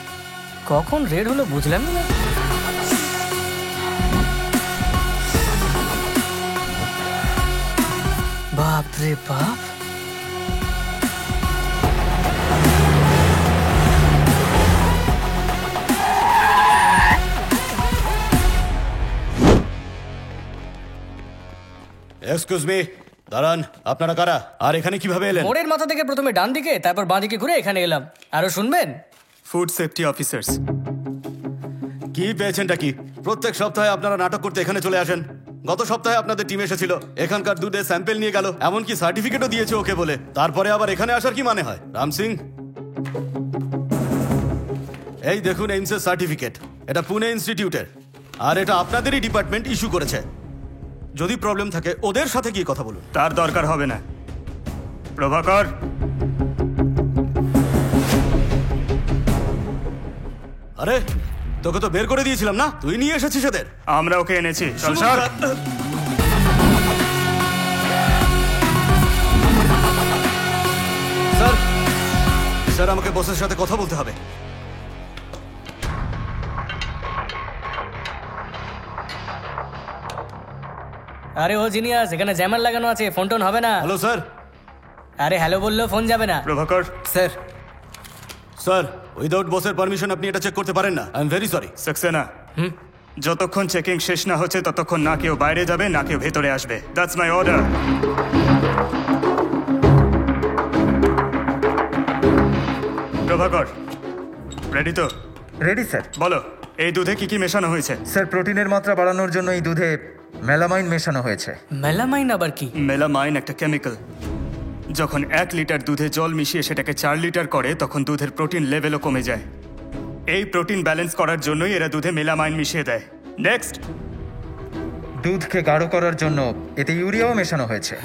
কখন রেড হলো বুঝলাম না। বাপ রে বাপ। এক্সকিউজ মি, দাঁড়ান, আপনারা কারা আর এখানে কিভাবে এলেন? মোড়ের মাথা থেকে প্রথমে ডান দিকে, তারপর বাঁ দিকে ঘুরে এখানে এলাম। আরো শুনবেন? Food safety officers. কি পেয়েছেনটা কি? প্রত্যেক সপ্তাহে আপনারা নাটক করতে এখানে চলে আসেন। গত সপ্তাহে আপনাদের টিম এসেছিল, এখানকার দুধের স্যাম্পেল নিয়ে গেল, এমনকি সার্টিফিকেটও দিয়েছে ওকে বলে। তারপরে আবার এখানে আসার কি মানে হয়? রাম সিং, এই দেখুন এইমসের সার্টিফিকেট, এটা পুনে ইনস্টিটিউটের, আর এটা আপনাদেরই ডিপার্টমেন্ট ইস্যু করেছে। যদি প্রবলেম থাকে ওদের সাথে গিয়ে কথা বলুন। তার দরকার হবে না। প্রভাকর, আরে তোকে তো বের করে দিয়েছিলাম না, তুই নিয়ে এসেছিস এদের? আমরা ওকে এনেছি। চল স্যার, স্যার আমাকে বসের সাথে কথা বলতে হবে। আরে ও জিনিয়াস, এখানে জ্যামার লাগানো আছে, ফোন টোন হবে না। Hello sir. আরে হ্যালো বললেও ফোন যাবে না। প্রভাকর স্যার, স্যার উইদাউট বসের পারমিশন আপনি এটা চেক করতে পারেন না। I am very sorry. Saxena, যতক্ষণ চেকিং শেষ না হচ্ছে ততক্ষণ না কেউ বাইরে যাবে না কেউ ভেতরে আসবে। That's my order. Prabhakar, ready তো? Ready sir. বলো, এই দুধে কি কি মেশানো হয়েছে? স্যার, প্রোটিনের মাত্রা বাড়ানোর জন্য এই দুধে মেলামাইন মেশানো হয়েছে। মেলামাইন আবার কি? মেলামাইন একটা কেমিক্যাল। যখন 1 লিটার দুধে জল মিশিয়ে সেটাকে 4 লিটার করে তখন দুধের প্রোটিন লেভেলও কমে যায়। এই প্রোটিন ব্যালেন্স করার জন্যই এরা দুধে মেলামাইন মিশিয়ে দেয়। নেক্সট, দুধকে গাঢ় করার জন্য এতে ইউরিয়াও মেশানো হয়েছে,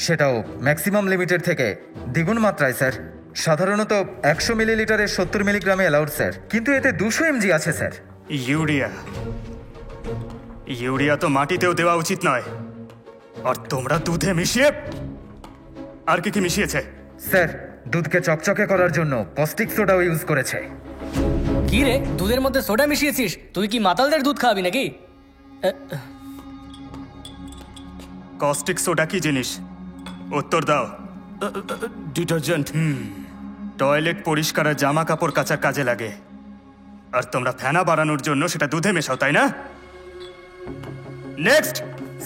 সেটাও ম্যাক্সিমাম লিমিটের থেকে দ্বিগুণ মাত্রায় স্যার। সাধারণত 100 মিলিলিটারের 70 মিলিগ্রামে অ্যালাউড স্যার, কিন্তু এতে 200 mg আছে স্যার। ইউরিয়া তো মাটিতেও দেওয়া উচিত নয়, আর তোমরা দুধে মিশিয়ে আর কি কি মিশিয়েছে? স্যার, দুধকে চকচকে করার জন্য কস্টিক সোডাও ইউজ করেছে। কি রে, দুধের মধ্যে সোডা মিশিয়েছিস? তুই কি মাতালদের দুধ খাওয়াবি নাকি? কস্টিক সোডা কি জিনিস? উত্তর দাও। ডিটারজেন্ট। টয়লেট পরিষ্কার আর জামা কাপড় কাচার কাজে লাগে, আর তোমরা ফেনা বাড়ানোর জন্য সেটা দুধে মেশাও, তাই না? নেক্সট,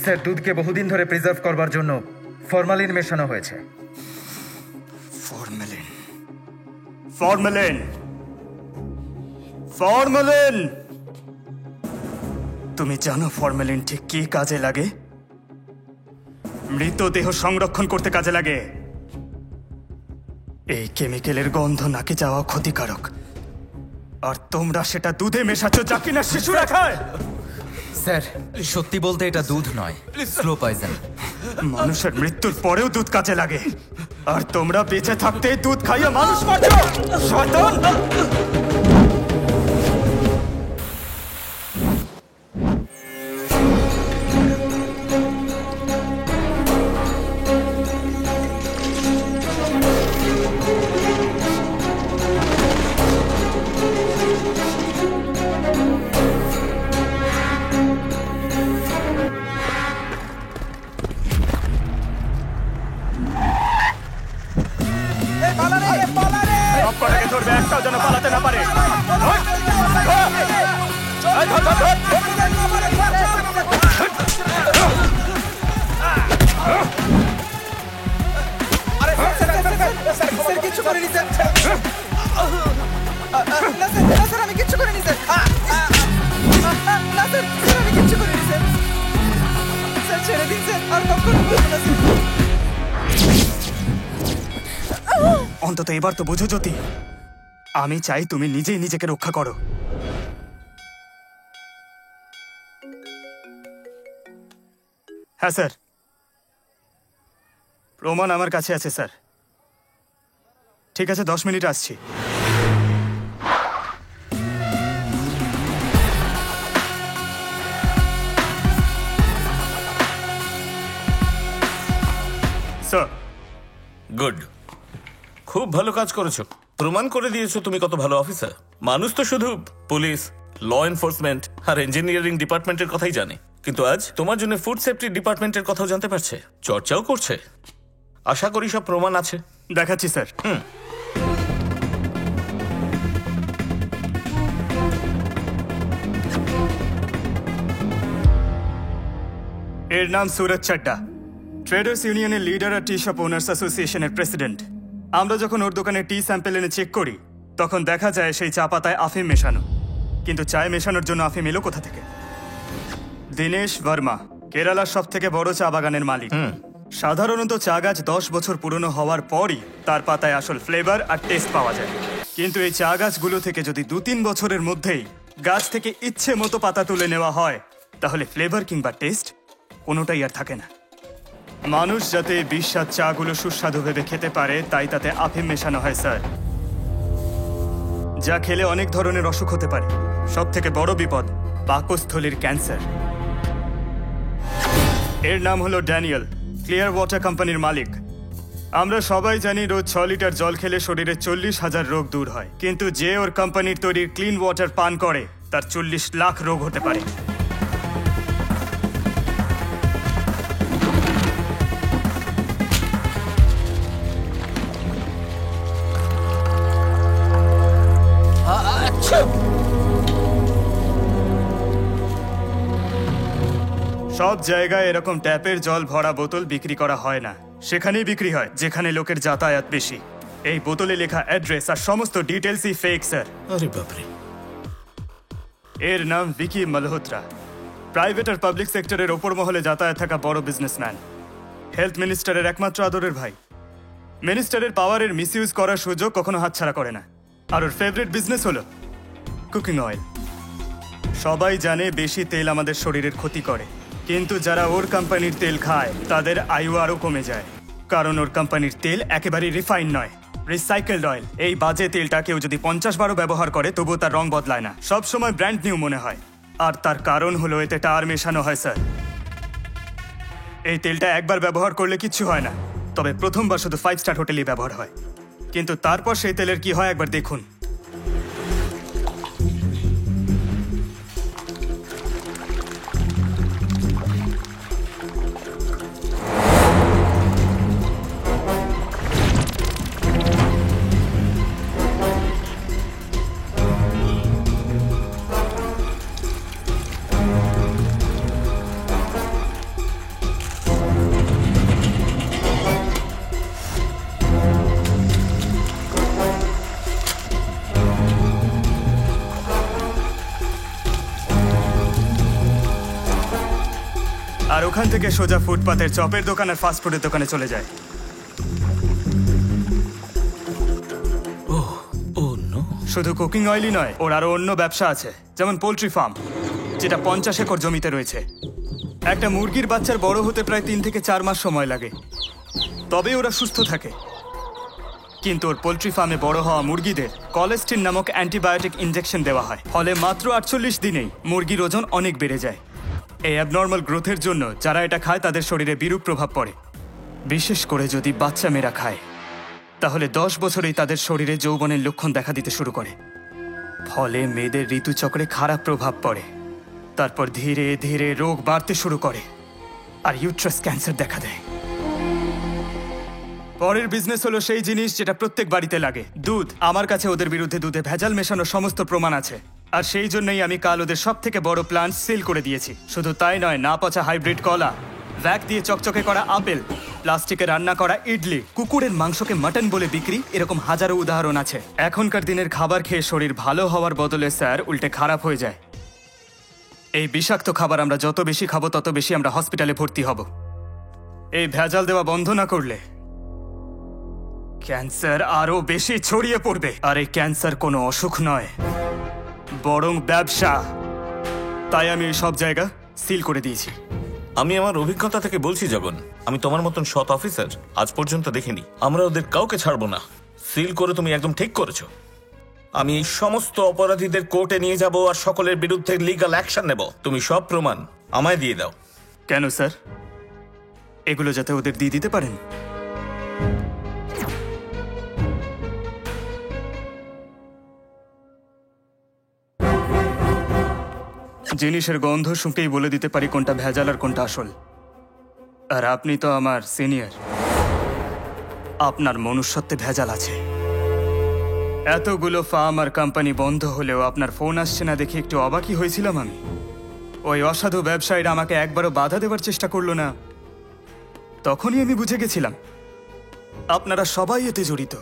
স্যার, দুধকে বহুদিন ধরে প্রিজার্ভ করবার জন্য ফরমালিন মেশানো হয়েছে। Formalin, formalin, formalin. তুমি জানো ফরমালিন ঠিক কি কাজে লাগে? মৃতদেহ সংরক্ষণ করতে কাজে লাগে। এই কেমিক্যালের গন্ধ নাকে যাওয়া ক্ষতিকারক, আর তোমরা সেটা দুধে মেশাচ্ছ যা কিনা শিশুরা খায়। স্যার, সত্যি বলতে এটা দুধ নয়, স্লো পয়জন। মানুষের মৃত্যুর পরেও দুধ কাজে লাগে, আর তোমরা বেঁচে থাকতে দুধ খাইয়ে মানুষ মারছো। শয়তান! ধরবে, একটাও যেন পালাতে না পারে। কিছু করিনি স্যার, আমি কিচ্ছু করিনি স্যার, আমি কিচ্ছু করিনি স্যার, ছেড়ে দিন স্যার, আর কখনো বলবো না স্যার। অন্তত এবার তো বুঝো জ্যোতি, আমি চাই তুমি নিজেই নিজেকে রক্ষা করো। হ্যাঁ স্যার, প্রমাণ আমার কাছে আছে স্যার। ঠিক আছে, 10 মিনিট আসছি। স্যার। গুড, খুব ভালো কাজ করেছো। প্রমাণ করে দিয়েছো তুমি কত ভালো অফিসার। মানুষ তো শুধু পুলিশ, ল এনফোর্সমেন্ট আর ইঞ্জিনিয়ারিং ডিপার্টমেন্টের কথাই জানে, কিন্তু আজ তোমার জন্য ফুড সেফটি ডিপার্টমেন্টের কথাও জানতে পারছে, চর্চাও করছে। আশা করি সব প্রমাণ আছে। দেখাচ্ছি স্যার। এর নাম সুরজ চাড্ডা, ট্রেডার্স ইউনিয়নের লিডার আর টি শপ ওনার্স অ্যাসোসিয়েশনের প্রেসিডেন্ট। আমরা যখন ওর দোকানে টি স্যাম্পেল এনে চেক করি তখন দেখা যায় সেই চা পাতায় আফিম মেশানো, কিন্তু চায় মেশানোর জন্য আফিম এলো কোথা থেকে? দীনেশ ভার্মা কেরালার সব থেকে বড় চা বাগানের মালিক। সাধারণত চা গাছ 10 বছর পুরনো হওয়ার পরই তার পাতায় আসল ফ্লেভার আর টেস্ট পাওয়া যায়, কিন্তু এই চা গাছগুলো থেকে যদি 2-3 বছরের মধ্যেই গাছ থেকে ইচ্ছে মতো পাতা তুলে নেওয়া হয় তাহলে ফ্লেভার কিংবা টেস্ট কোনোটাই আর থাকে না। মানুষ যাতে বিস্বাদ চাগুলো সুস্বাদু ভেবে খেতে পারে তাই তাতে আফিম মেশানো হয় স্যার, যা খেলে অনেক ধরনের অসুখ হতে পারে। সব থেকে বড় বিপদ পাকস্থলীর ক্যান্সার। এর নাম হলো ড্যানিয়েল, ক্লিয়ার ওয়াটার কোম্পানির মালিক। আমরা সবাই জানি রোজ 6 লিটার জল খেলে শরীরে 40,000 রোগ দূর হয়, কিন্তু যে ওর কোম্পানির তৈরি ক্লিন ওয়াটার পান করে তার 40 লাখ রোগ হতে পারে। সব জায়গায় এরকম ট্যাপের জল ভরা বোতল বিক্রি করা হয় না, সেখানেই বিক্রি হয় যেখানে লোকের যাতায়াত বেশি। এই বোতলে লেখা অ্যাড্রেস আর সমস্ত ডিটেলসই ফেক স্যার। আরে বাপরে। এর নাম ভিকি মালহোত্রা, প্রাইভেট আর পাবলিক সেক্টরের ওপর মহলে যাতায়াত থাকা বড় বিজনেসম্যান, হেলথ মিনিস্টারের একমাত্র আদরের ভাই। মিনিস্টারের পাওয়ারের মিসইউজ করার সুযোগ কখনো হাতছাড়া করে না। আর ওর ফেভারিট বিজনেস হলো কুকিং অয়েল। সবাই জানে বেশি তেল আমাদের শরীরের ক্ষতি করে, কিন্তু যারা ওর কোম্পানির তেল খায় তাদের আয়ু আরও কমে যায়, কারণ ওর কোম্পানির তেল একেবারেই রিফাইন নয়, রিসাইকেলড অয়েল। এই বাজে তেলটা কেউ যদি 50 বারও ব্যবহার করে তবুও তার রং বদলায় না, সব সময় ব্র্যান্ড নিউ মনে হয়। আর তার কারণ হলো এতে টার মেশানো হয় স্যার। এই তেলটা একবার ব্যবহার করলে কিচ্ছু হয় না, তবে প্রথমবার শুধু 5 স্টার হোটেলেই ব্যবহার হয়। কিন্তু তারপর সেই তেলের কি হয় একবার দেখুন। আর ওখান থেকে সোজা ফুটপাতের চপের দোকান আর ফাস্টফুডের দোকানে চলে যায়। শুধু কুকিং অয়েলই নয়, ওর আরো অন্য ব্যবসা আছে, যেমন পোল্ট্রি ফার্ম, যেটা 50 একর জমিতে রয়েছে। একটা মুরগির বাচ্চার বড় হতে প্রায় 3 থেকে 4 মাস সময় লাগে, তবে ওরা সুস্থ থাকে। কিন্তু ওর পোল্ট্রি ফার্মে বড় হওয়া মুরগিদের কলেস্টিন নামক অ্যান্টিবায়োটিক ইনজেকশন দেওয়া হয়, ফলে মাত্র 48 দিনেই মুরগির ওজন অনেক বেড়ে যায়। এই অ্যাবনর্মাল গ্রোথের জন্য যারা এটা খায় তাদের শরীরে বিরূপ প্রভাব পড়ে। বিশেষ করে যদি বাচ্চা মেয়েরা খায়, তাহলে 10 বছরেই তাদের শরীরে যৌবনের লক্ষণ দেখা দিতে শুরু করে। ফলে মেয়েদের ঋতুচক্রে খারাপ প্রভাব পড়ে, তারপর ধীরে ধীরে রোগ বাড়তে শুরু করে আর ইউট্রাস ক্যান্সার দেখা দেয়। পরের বিজনেস হলো সেই জিনিস যেটা প্রত্যেক বাড়িতে লাগে, দুধ। আমার কাছে ওদের বিরুদ্ধে দুধে ভেজাল মেশানোর সমস্ত প্রমাণ আছে, আর সেই জন্যই আমি কাল ওদের সব থেকে বড় প্ল্যান্ট সিল করে দিয়েছি। শুধু তাই নয়, না পচা হাইব্রিড কলা, ভ্যাক দিয়ে চকচকে করা আপেল, প্লাস্টিকে রান্না করা ইডলি, কুকুরের মাংসকে মাটন বলে বিক্রি, এরকম হাজারো উদাহরণ আছে। এখনকার দিনের খাবার খেয়ে শরীর ভালো হওয়ার বদলে স্যার উল্টে খারাপ হয়ে যায়। এই বিষাক্ত খাবার আমরা যত বেশি খাবো তত বেশি আমরা হসপিটালে ভর্তি হব। এই ভেজাল দেওয়া বন্ধ না করলে ক্যান্সার আরো বেশি ছড়িয়ে পড়বে। আর এই ক্যান্সার কোনো অসুখ নয়, বরং ব্যবসা। তাই আমি সব জায়গা সিল করে দিয়েছি। আমি আমার অভিজ্ঞতা থেকে বলছি জগন, আমি তোমার মতন সৎ অফিসার আজ পর্যন্ত দেখিনি। আমরা ওদের কাউকে ছাড়বো না। সিল করে তুমি একদম ঠিক করেছো। আমি এই সমস্ত অপরাধীদের কোর্টে নিয়ে যাব আর সকলের বিরুদ্ধে লিগ্যাল অ্যাকশন নেব। তুমি সব প্রমাণ আমায় দিয়ে দাও। কেন স্যার? এগুলো যাতে ওদের দিয়ে দিতে পারেন। জিনিসের গন্ধ শুঁকেই বলে দিতে পারি কোনটা ভেজাল আর কোনটা আসল। আর আপনি তো আমার সিনিয়র, আপনার মনুষ্যত্বে ভেজাল আছে। এতগুলো ফার্ম আর কোম্পানি বন্ধ হলেও আপনার ফোন আসছে না দেখে একটু অবাকই হয়েছিলাম আমি। ওই অসাধু ব্যবসায়ীরা আমাকে একবারও বাধা দেওয়ার চেষ্টা করলো না। তখনই আমি বুঝে গেছিলাম আপনারা সবাই এতে জড়িত।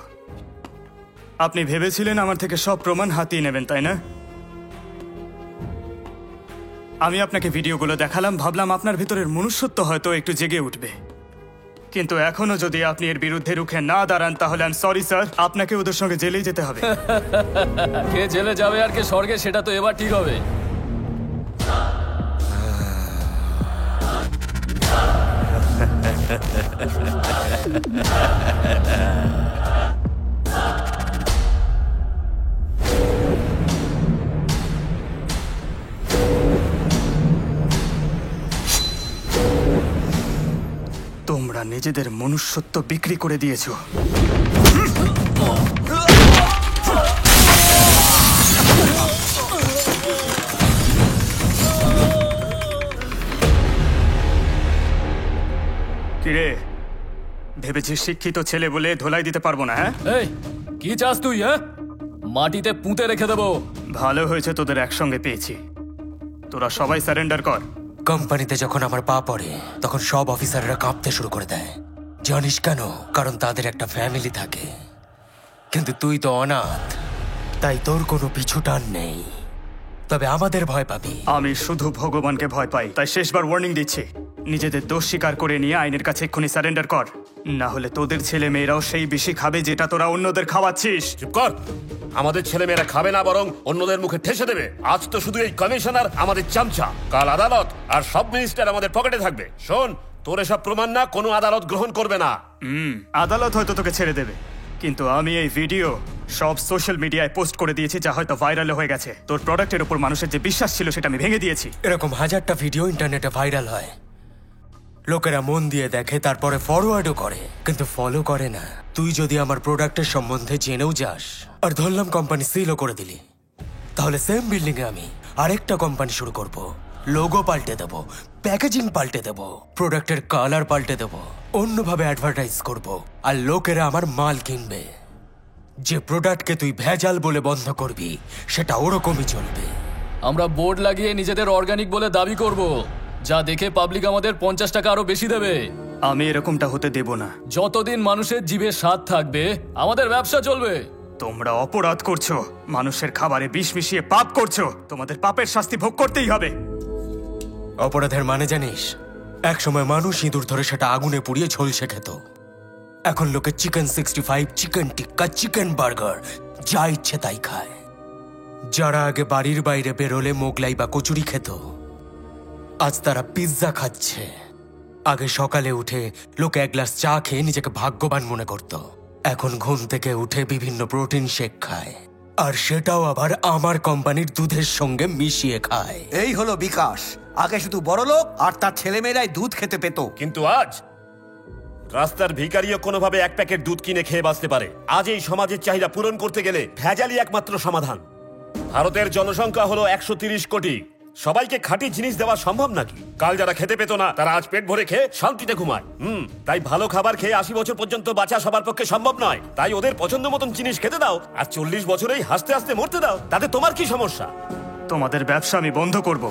আপনি ভেবেছিলেন আমার থেকে সব প্রমাণ হাতিয়ে নেবেন, তাই না? আমি আপনাকে ভিডিওগুলো দেখালাম, ভাবলাম আপনার ভিতরের মনুষ্যত্ব হয়তো একটু জেগে উঠবে। কিন্তু এখনো যদি আপনি এর বিরুদ্ধে রুখে না দাঁড়ান তাহলে আই এম সরি স্যার, আপনাকে ওদের সঙ্গে জেলেই যেতে হবে। কে জেলে যাবে আর কে স্বর্গে সেটা তো এবার ঠিক হবে। তোমরা নিজেদের মনুষ্যত্ব বিক্রি করে দিয়েছো। কিরে, ভেবেছিস শিক্ষিত ছেলে বলে ধোলাই দিতে পারবো না? হ্যাঁ, এই কি চাস তুই? হ্যাঁ, মাটিতে পুঁতে রেখে দেবো। ভালো হয়েছে তোদের একসঙ্গে পেয়েছি। তোরা সবাই সারেন্ডার কর। কোম্পানিতে যখন আমার পা পড়ে তখন সব অফিসাররা কাঁপতে শুরু করে দেয়। জানিস কেন? কারণ তাদের একটা ফ্যামিলি থাকে। কিন্তু তুই তো অনাথ, তাই তোর কোনো পিছু টান নেই। তবে আমাদের ভয় পাবি। আমি শুধু ভগবানকে ভয় পাই, তাই শেষবার ওয়ার্নিং দিচ্ছি, নিজেদের দোষ স্বীকার করে নিয়ে আইনের কাছে এক্ষুনি সারেন্ডার কর, না হলে তোদের ছেলে মেয়েরাও সেই বেশি খাবে যেটা তোরা অন্যদের খাওয়াচ্ছিস। চুপ কর। আমাদের ছেলেমেয়েরা খাবে না, বরং অন্যদের মুখে ঠেসে দেবে। আজ তো শুধু এই কমিশনার আমাদের চামচা, কাল আদালত, আর সব মিনিস্টার আমাদের পকেটে থাকবে। শোন, তোর এসব প্রমাণ না কোনো আদালত গ্রহণ করবে না। আদালত হয়তো তোকে ছেড়ে দেবে, কিন্তু আমি এই ভিডিও সব সোশ্যাল মিডিয়ায় পোস্ট করে দিয়েছি, যা হয়তো ভাইরাল হয়ে গেছে। তোর প্রোডাক্টের উপর মানুষের যে বিশ্বাস ছিল সেটা আমি ভেঙে দিয়েছি। এরকম হাজারটা ভিডিও ইন্টারনেটে ভাইরাল হয়, লোকেরা মন দিয়ে দেখে, তারপরে ফরওয়ার্ডও করে, কিন্তু ফলো করে না। তুই যদি আমার প্রোডাক্টের সম্বন্ধে জেনেও যাস আর ধরলাম কোম্পানি সিলও করে দিলি, তাহলে সেম বিল্ডিং এ আমি আরেকটা কোম্পানি শুরু করব। লোগো পাল্টে দেব, প্যাকেজিং পাল্টে দেব, প্রোডাক্টের কালার পাল্টে দেব, অন্যভাবে অ্যাডভার্টাইজ করব, আর লোকেরা আমার মাল কিনবে। যে প্রোডাক্টকে তুই ভেজাল বলে বন্ধ করবি, সেটা ওরকমই চলবে। আমরা বোর্ড লাগিয়ে নিজেদের অর্গানিক বলে দাবি করব, যা দেখে পাবলিক আমাদের 50 টাকা আরো বেশি দেবে। আমি এরকমটা হতে দেব না। যতদিন মানুষের জিভে স্বাদ থাকবে, আমাদের ব্যবসা চলবে। তোমরা অপরাধ করছো, মানুষের খাবারে বিষ মিশিয়ে পাপ করছো, তোমাদের পাপের শাস্তি ভোগ করতেই হবে। অপরাধের মানে জানিস? একসময় মানুষ ইঁদুর ধরে সেটা আগুনে পুড়িয়ে ঝলসে খেত। এখন লোকে চিকেন 65, চিকেন টিক্কা, চিকেন বার্গার, যা ইচ্ছে তাই খায়। যারা আগে বাড়ির বাইরে বেরোলে মোগলাই বা কচুরি খেত, আজ তারা পিৎজা খাচ্ছে। আগে সকালে উঠে লোকে এক গ্লাস চা খেয়ে নিজেকে ভাগ্যবান মনে করত, এখন ঘুম থেকে উঠে বিভিন্ন প্রোটিন শেক খায়, আর সেটাও আবার আমার কোম্পানির দুধের সঙ্গে মিশিয়ে খায়। এই হলো বিকাশ। আগে শুধু বড়লোক আর তার ছেলেমেয়েরাই দুধ খেতে পেত, কিন্তু আজ রাস্তার ভিখারিও কোনোভাবে এক প্যাকেট দুধ কিনে খেয়ে বাঁচতে পারে। আজ এই সমাজের চাহিদা পূরণ করতে গেলে ভেজালই একমাত্র সমাধান। ভারতের জনসংখ্যা হলো 130 কোটি। সবাইকে খাঁটি জিনিস দেওয়া সম্ভব নাকি? কাল যারা খেতে পেত না, তারা আজ পেট ভরে খেয়ে শান্তিতে ঘুমায়। তাই ভালো খাবার খেয়ে 80 বছর পর্যন্ত বাঁচা সবার পক্ষে সম্ভব নয়। তাই ওদের পছন্দ মতন জিনিস খেতে দাও, আর 40 বছরেই হাসতে হাসতে মরতে দাও। তাতে তোমার কি সমস্যা? তোমাদের ব্যবসা আমি বন্ধ করব,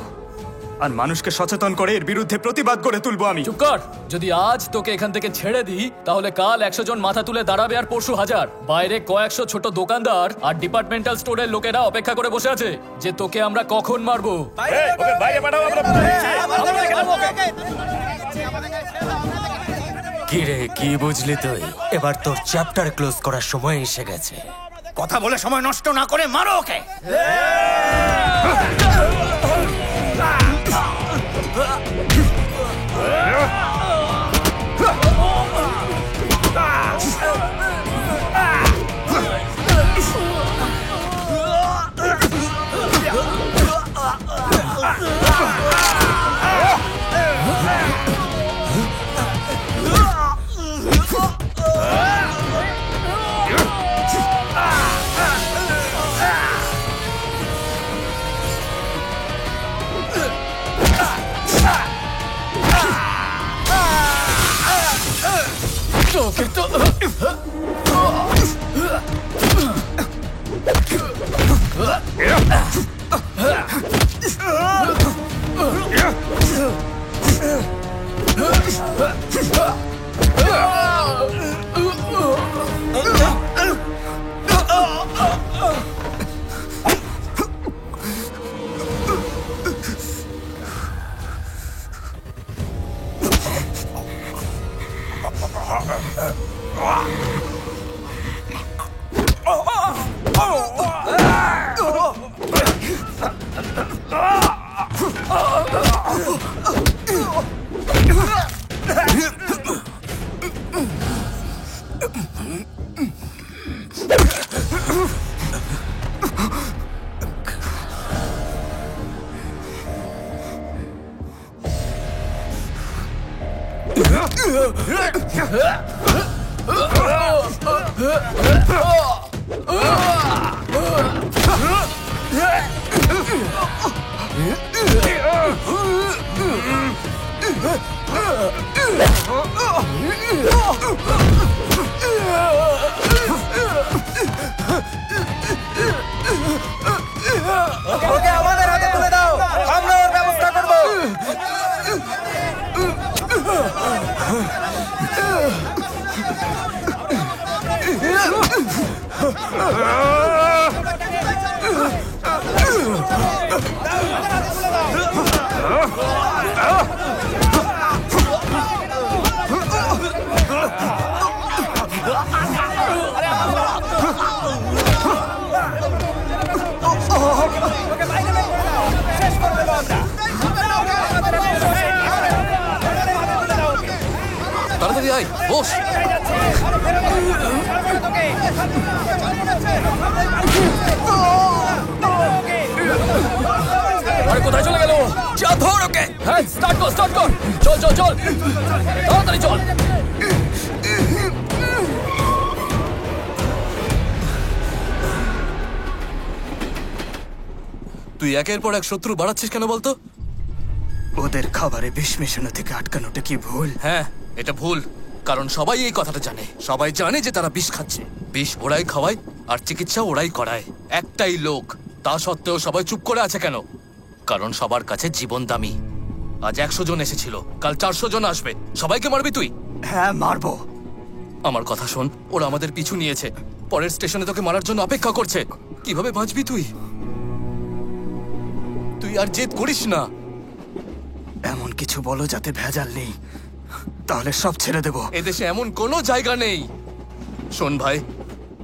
আর মানুষকে সচেতন করে এর বিরুদ্ধে প্রতিবাদ করে তুলবো আমি। চুপ কর। যদি আজ তোকে এখান থেকে ছেড়ে দিই, তাহলে কাল 100 জন মাথা তুলে দাঁড়াবে, আর পরশু 1000। বাইরে কয়েকশো ছোট দোকানদার আর ডিপার্টমেন্টাল স্টোরের লোকেরা অপেক্ষা করে বসে আছে যে তোকে আমরা কখন মারবো। কি রে, কি বুঝলি তুই? এবার তোর চ্যাপ্টার ক্লোজ করার সময় এসে গেছে। কথা বলে সময় নষ্ট না করে মারো ওকে। ওকে আমাদের হাতে তুলে দাও, আমরা ওর ব্যবস্থা করব। তাড়াতাড়ি আয়, বস। আরে কোথায় চলে গেল? যা ধর ওকে। হ্যাঁ, স্টার্ট কর, স্টার্ট কর। চল চল চল, তাড়াতাড়ি চল। তুই একের পর এক শত্রু বাড়াচ্ছিস কেন বলতো? ওদের খাবারে বিষ মেশানো থেকে আটকানোটা কি ভুল? হ্যাঁ, এটা ভুল, কারণ সবাই এই কথাটা জানে। সবাই জানে যে তারা বিষ খাচ্ছে। বিষ ওরাই খাওয়ায় আর চিকিৎসা ওরাই করায়। একটাই লোক, তা সত্ত্বেও সবাই চুপ করে আছে কেন? কারণ সবার কাছে জীবন দামি। আজ 100 জন এসেছিল, কাল 400 জন আসবে। সবাইকে মারবি তুই? হ্যাঁ, মারবো। আমার কথা শোন, ওরা আমাদের পিছু নিয়েছে, পরের স্টেশনে তোকে মারার জন্য অপেক্ষা করছে। কিভাবে বাঁচবি তুই? তুই আর জেদ করিস না। এমন কিছু বলো যাতে ভেজাল নেই, তাহলে সব ছেড়ে দেব। এদেশে এমন কোনো জায়গা নেই। শোন ভাই,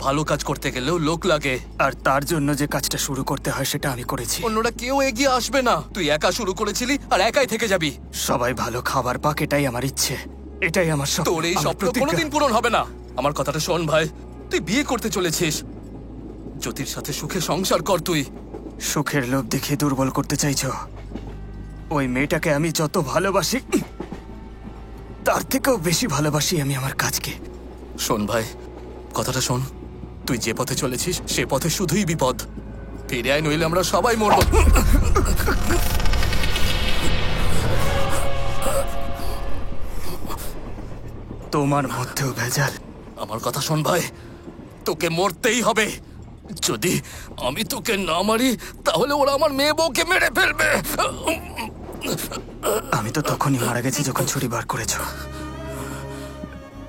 ভালো কাজ করতে গেলেও লোক লাগে, আর তার জন্য যে কাজটা শুরু করতে হয় সেটা আমি করেছি। অন্যরা কেউ এগিয়ে আসবে না। তুই একা শুরু করেছিলি আর একাই থেকে যাবি। সবাই ভালো খাবার পাক, এটাই আমার ইচ্ছে, এটাই আমার স্বপ্ন। তোর এই স্বপ্ন কোনোদিন পূরণ হবে না। আমার কথাটা শোন ভাই, তুই বিয়ে করতে চলেছিস, জ্যোতির সাথে সুখে সংসার কর। তুই সুখের লোভ দেখিয়ে দুর্বল করতে চাইছো? ওই মেয়েটাকে আমি যত ভালোবাসি তার থেকেও বেশি ভালোবাসি আমি আমার কাজকে। শোন ভাই, কথাটা শোন, তুই যে পথে চলেছিস সে পথে শুধুই বিপদ। ফিরে আয়, নইলে আমরা সবাই মরব। তোমার মধ্যেও ভেজাল। আমার কথা শোন ভাই, তোকে মরতেই হবে। যদি আমি তোকে না মারি তাহলে ওরা আমার মেয়ে বউকে মেরে ফেলবে। আমি তো তখনই মারা গেছি যখন ছুরি বার করেছ।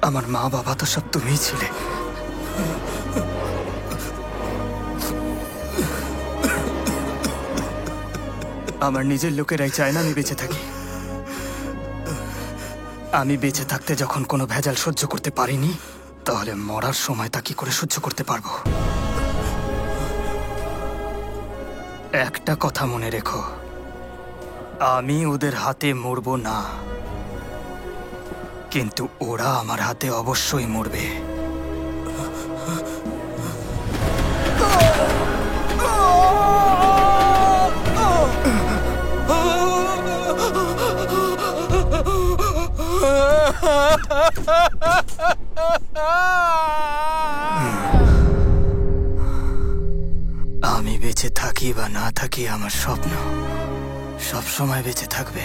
আমার মা বাবা তো সব তুমিই ছিলে। আমার নিজের লোকেরাই চায় না আমি বেঁচে থাকি। আমি বেঁচে থাকতে যখন কোনো ভেজাল সহ্য করতে পারিনি, তাহলে মরার সময় তা কি করে সহ্য করতে পারবো? একটা কথা মনে রেখো, আমি ওদের হাতে মরবো না, কিন্তু ওরা আমার হাতে অবশ্যই মরবে। আমি বেঁচে থাকি বা না থাকি, আমার স্বপ্ন সব সময় বেঁচে থাকবে।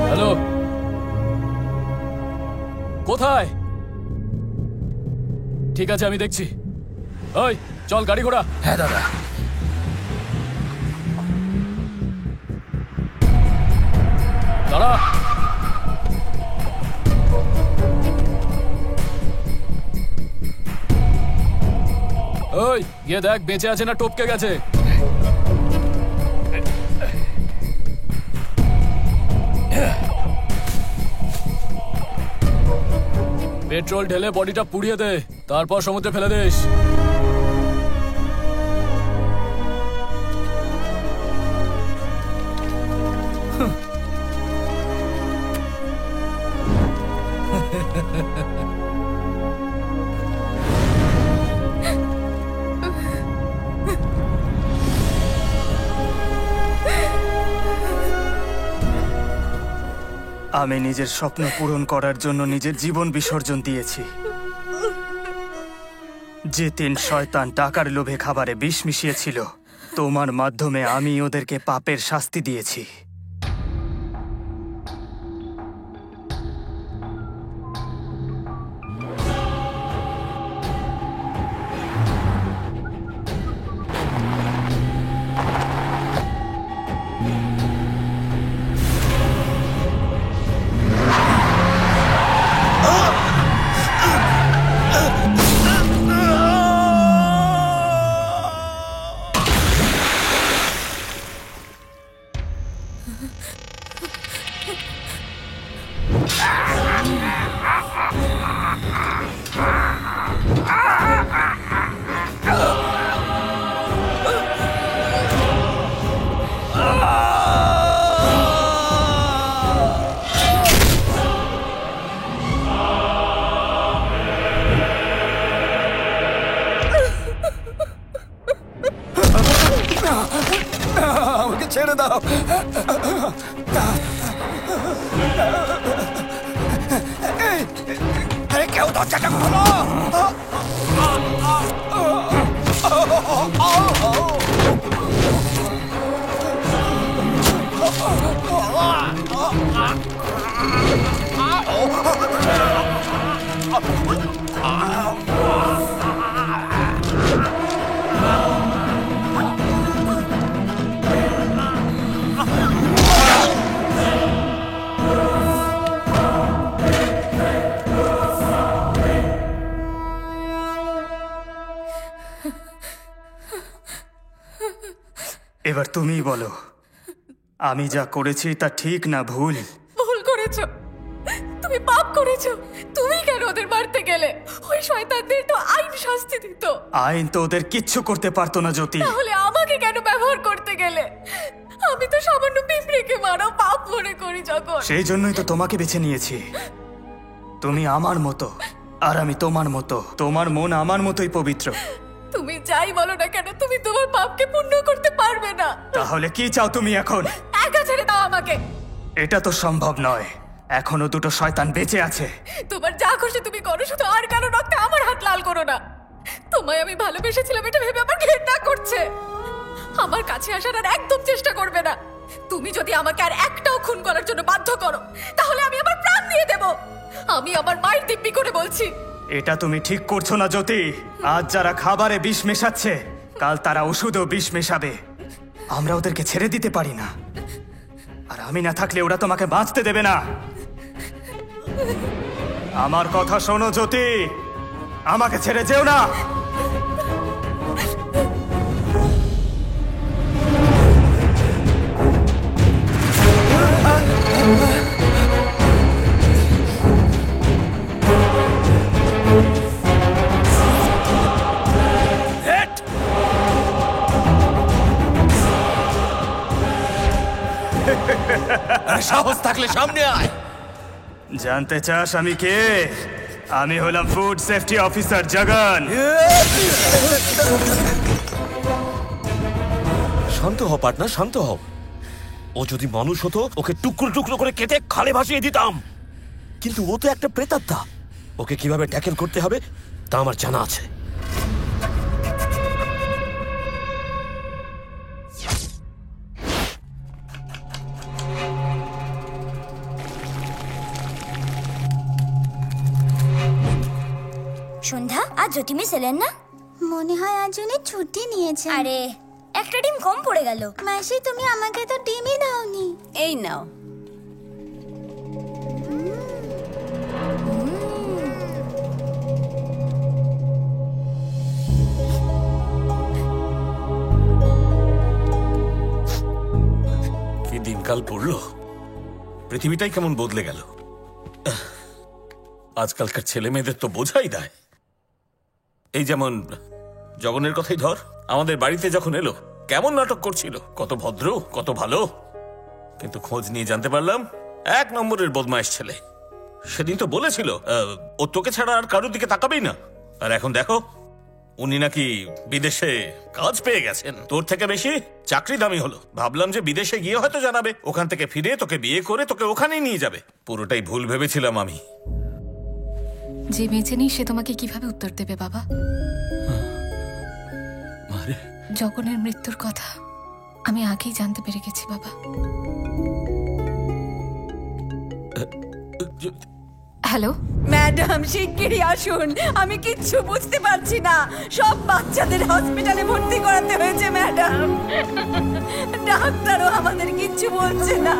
হ্যালো, কোথায়? ঠিক আছে, আমি দেখছি। ওই চল, গাড়ি ঘোড়া। হ্যাঁ দাদা। দাঁড়া। ওই গিয়ে দেখ বেঁচে আছে না টপকে গেছে। পেট্রোল ঢেলে বডিটা পুড়িয়ে দে, তারপর সমুদ্রে ফেলে দিস। আমি নিজের স্বপ্ন পূরণ করার জন্য নিজের জীবন বিসর্জন দিয়েছি। যে 3 শয়তান টাকার লোভে খাবারে বিষ মিশিয়েছিল, তোমার মাধ্যমে আমি ওদেরকে পাপের শাস্তি দিয়েছি। ছেড়ে দাও। আরে কেউ দরজাটা খোলো। এবার তুমিই বলো, আমি যা করেছি তা ঠিক না ভুল? ভুল করেছো, তুমি পাপ করেছো। তুমি কেন ওদের মারতে গেলে? ওই শয়তানদের তো আইন শাস্তি দিত। আইন তো ওদের কিচ্ছু করতে পারতো না জ্যোতি। তাহলে আমাকে কেন ব্যবহার করতে গেলে? আমি তো সামান্য পিঁপড়েকে মারো পাপ মনে করি যখন। সেই জন্যই তো তোমাকে বেছে নিয়েছি। তুমি আমার মতো আর আমি তোমার মতো। তোমার মন আমার মতোই পবিত্র। তুমি যাই বলো না কেন, তুমি তোমার পাপকে পূর্ণ করতে পারবে না। তাহলে কি চাও তুমি এখন? একা ছেড়ে দাও আমাকে। এটা তো সম্ভব নয়, এখনো দুটো শয়তান বেঁচে আছে। তোমার যা খুশি তুমি করো, শুধু আর কারো রক্তে আমার হাত লাল করো না। তোমায় আমি ভালোবেসেছিলাম এটা ভেবে আমার ঘৃণা করছে। আমার কাছে আসার আর একদম চেষ্টা করবে না। তুমি যদি আমাকে আর একটাও খুন করার জন্য বাধ্য করো, তাহলে আমি আমার প্রাণ দিয়ে দেব। আমি আমার মায়ের দিব্যি করে বলছি। এটা তুমি ঠিক করছো না জ্যোতি। আজ যারা খাবারে বিষ মেশাচ্ছে, কাল তারা ওষুধেও বিষ মেশাবে। আমরা ওদেরকে ছেড়ে দিতে পারি না, আর আমি না থাকলে ওরা তোমাকে বাঁচতে দেবে না। আমার কথা শোনো জ্যোতি, আমাকে ছেড়ে যেও না। সাহস থাকলে সামনে আয়। জানতে চাস আমি কে? আমি হলাম ফুড সেফটি অফিসার জগন। শান্ত হও পার্টনার, শান্ত হও। ও যদি মানুষ হতো, ওকে টুকরো টুকরো করে কেটে খালে ভাসিয়ে দিতাম। কিন্তু ও তো একটা প্রেতাত্মা। ওকে কিভাবে ট্যাকেল করতে হবে তা আমার জানা আছে। সন্ধ্যা, আজ জ্যোতি মিস এলেন না? মনে হয় আজ উনি ছুটি নিয়েছেন। আরে একটা ডিম কম পড়ে গেল। মাসি, তুমি আমাকে তো ডিমই দাওনি। এই নাও। কি দিনকাল পড়লো, পৃথিবীটাই কেমন বদলে গেল। আজকালকার ছেলে মেয়েদের তো বোঝাই দেয়। এই যেমন জগনের কথাই ধর, আমাদের বাড়িতে যখন এলো কেমন নাটক করছিল, কত ভদ্র কত ভালো, কিন্তু খোঁজ নিয়ে জানতে পারলাম 1 নম্বরের বদমাইশ ছেলে। সেদিন তো বলেছিল ও তোকে ছাড়া আর কারোর দিকে তাকাবেই না, আর এখন দেখো উনি নাকি বিদেশে কাজ পেয়ে গেছেন। তোর থেকে বেশি চাকরি দামি হলো। ভাবলাম যে বিদেশে গিয়ে হয়তো জানাবে, ওখান থেকে ফিরে তোকে বিয়ে করে তোকে ওখানেই নিয়ে যাবে। পুরোটাই ভুল ভেবেছিলাম আমি। যে বেঁচে নেই সে তোমাকে কিভাবে উত্তর দেবে বাবা? জগনের মৃত্যুর কথা আমি আগেই জানতে পেরে গেছি বাবা। হ্যালো ম্যাডাম, শিগগিরই আসুন। আমি কিচ্ছু বুঝতে পারছি না। সব বাচ্চাদের হসপিটালে ভর্তি করাতে হয়েছে ম্যাডাম। ডাক্তারও আমাদের কিচ্ছু বলছে না।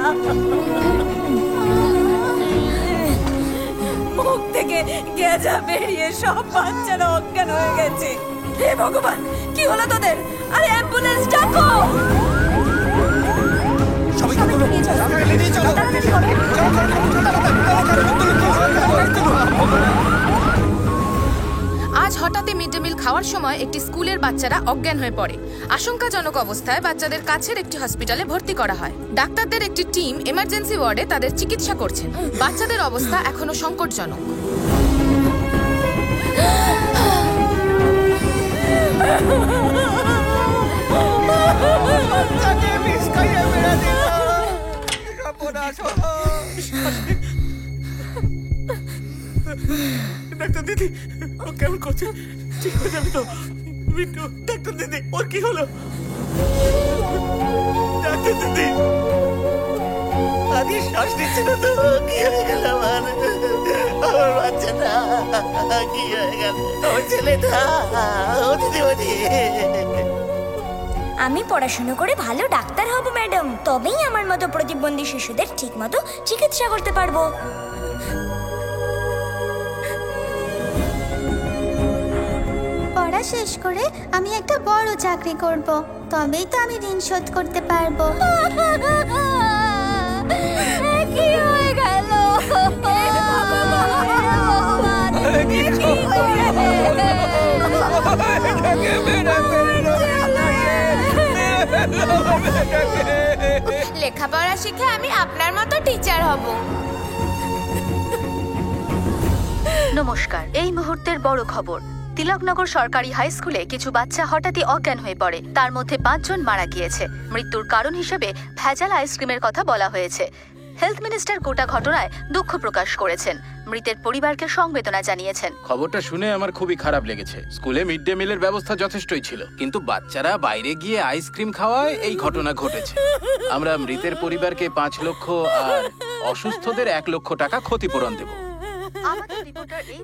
মুখ থেকে গেজা বেরিয়ে সব বাচ্চারা অজ্ঞান হয়ে গেছে। হে ভগবান, কি হলো তোদের? আরে অ্যাম্বুলেন্স ডাকো। আজ হঠাৎই মিড ডে মিল খাওয়ার সময় একটি স্কুলের বাচ্চারা অজ্ঞান হয়ে পড়ে। আশঙ্কাজনক অবস্থায় বাচ্চাদের কাছের একটি হসপিটালে ভর্তি করা হয়। ডাক্তারদের একটি টিম এমার্জেন্সি ওয়ার্ডে তাদের চিকিৎসা করছেন। বাচ্চাদের অবস্থা এখনো সংকটজনক। বাচ্চাকে মিস করে তোমরা শোনো। ডাক্তার দিদি, ও কেমন করছে? ঠিক হয়ে যাবে তো? মিন্টু, ডাক্তার দিদি, ওর কি হলো? ডাক্তার দিদি, আমি শ্বাস নিচ্ছি না তো, কি হয়ে গেল আমার বাচ্চাটা? কি হয়ে গেল আমার ছেলেটা? ও দিদিমণি, আমি পড়াশোনা করে ভালো ডাক্তার হব ম্যাডাম, তবেই আমার মতো প্রতিবন্ধী শিশুদের ঠিক মতো চিকিৎসা করতে পারবো। পড়া শেষ করে আমি একটা বড় চাকরি করব, তবেই তো আমি ঋণ শোধ করতে পারবো। কি হয়ে গেল? লেখাপড়া শিখে আমি আপনার মতো টিচার হব। নমস্কার, এই মুহূর্তের বড় খবর। তিলকনগর সরকারি হাই স্কুলে কিছু বাচ্চা হঠাৎই অজ্ঞান হয়ে পড়ে। তার মধ্যে 5 জন মারা গিয়েছে। মৃত্যুর কারণ হিসেবে ভেজাল আইসক্রিমের কথা বলা হয়েছে। হেলথ মিনিস্টার গোটা ঘটনায় দুঃখ প্রকাশ করেছেন। মৃতের পরিবারকে সমবেদনা জানিয়েছেন। খবরটা শুনে আমার খুবই খারাপ লেগেছে। স্কুলে মিড ডে মিলের ব্যবস্থা যথেষ্টই ছিল, কিন্তু বাচ্চারা বাইরে গিয়ে আইসক্রিম খাওয়ায় এই ঘটনা ঘটেছে। আমরা মৃতের পরিবারকে 5 লক্ষ আর অসুস্থদের 1 লক্ষ টাকা ক্ষতিপূরণ দেব।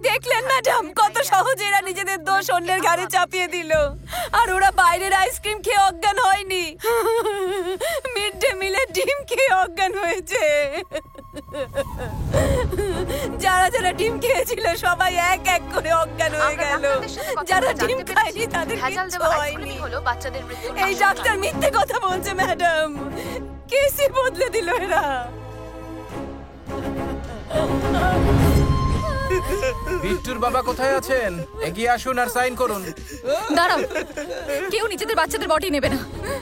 দেখলেন ম্যাডাম, কত সহজে এরা নিজেদের দোষ অন্যের ঘাড়ে চাপিয়ে দিল। আর ওরা বাইরের আইসক্রিম খেয়ে অজ্ঞান হয়নি, মিড ডে মিলের ডিম খেয়ে অজ্ঞান হয়েছে। যারা যারা ডিম খেয়েছিল সবাই এক এক করে অজ্ঞান হয়ে গেল। যারা ডিম খায়নি তাদের কিচ্ছু হয়নি। এই ডাক্তার মিথ্যে কথা বলছে ম্যাডাম, কেসই বদলে দিল এরা। বিট্টুর বাবা কোথায় আছেন? এগিয়ে আসুন আর সাইন করুন। দাঁড়াও, কেউ নিজেদের বাচ্চাদের বডি নেবে না।